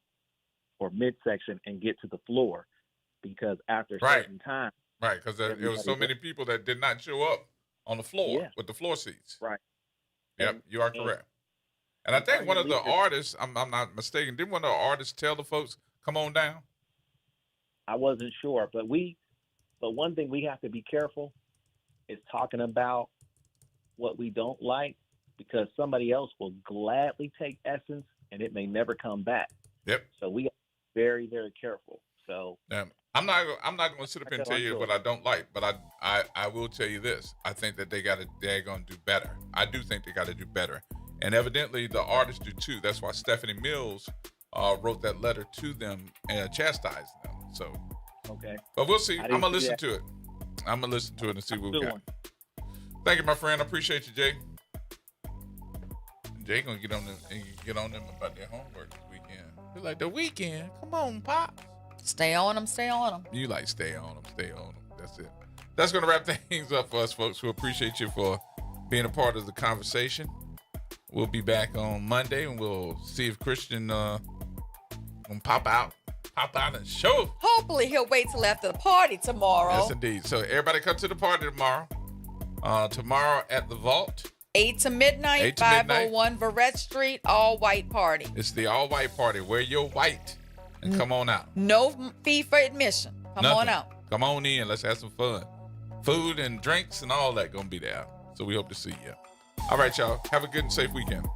or midsection and get to the floor because after a certain time. Right, because there was so many people that did not show up on the floor with the floor seats. Right. Yep, you are correct. And I think one of the artists, I'm not mistaken, didn't one of the artists tell the folks, come on down? I wasn't sure, but one thing we have to be careful is talking about what we don't like because somebody else will gladly take Essence and it may never come back. Yep. So we are very, very careful. So I'm not going to sit up here and tell you what I don't like, but I will tell you this. I think that they're going to do better. I do think they got to do better. And evidently the artists do too. That's why Stephanie Mills wrote that letter to them and chastised them. So, okay. But we'll see. I'm going to see listen that. to it. I'm going to listen to it and see what we Good got. one. Thank you, my friend. I appreciate you, Jay. Jay going to get on them about their homework this weekend. They're like, the weekend? Come on, Pop. Stay on them, stay on them. You like stay on them, stay on them. That's it. That's going to wrap things up for us, folks. We appreciate you for being a part of the conversation. We'll be back on Monday, and we'll see if Christian gonna pop out and show. Hopefully he'll wait till after the party tomorrow. Yes, indeed. So everybody come to the party tomorrow. Tomorrow at the Vault. 8 to midnight, 501 Verrett Street, all-white party. It's the all-white party. Wear your white and come on out. No fee for admission. Come on out. Come on in. Let's have some fun. Food and drinks and all that gonna be there. So we hope to see you. All right, y'all. Have a good and safe weekend.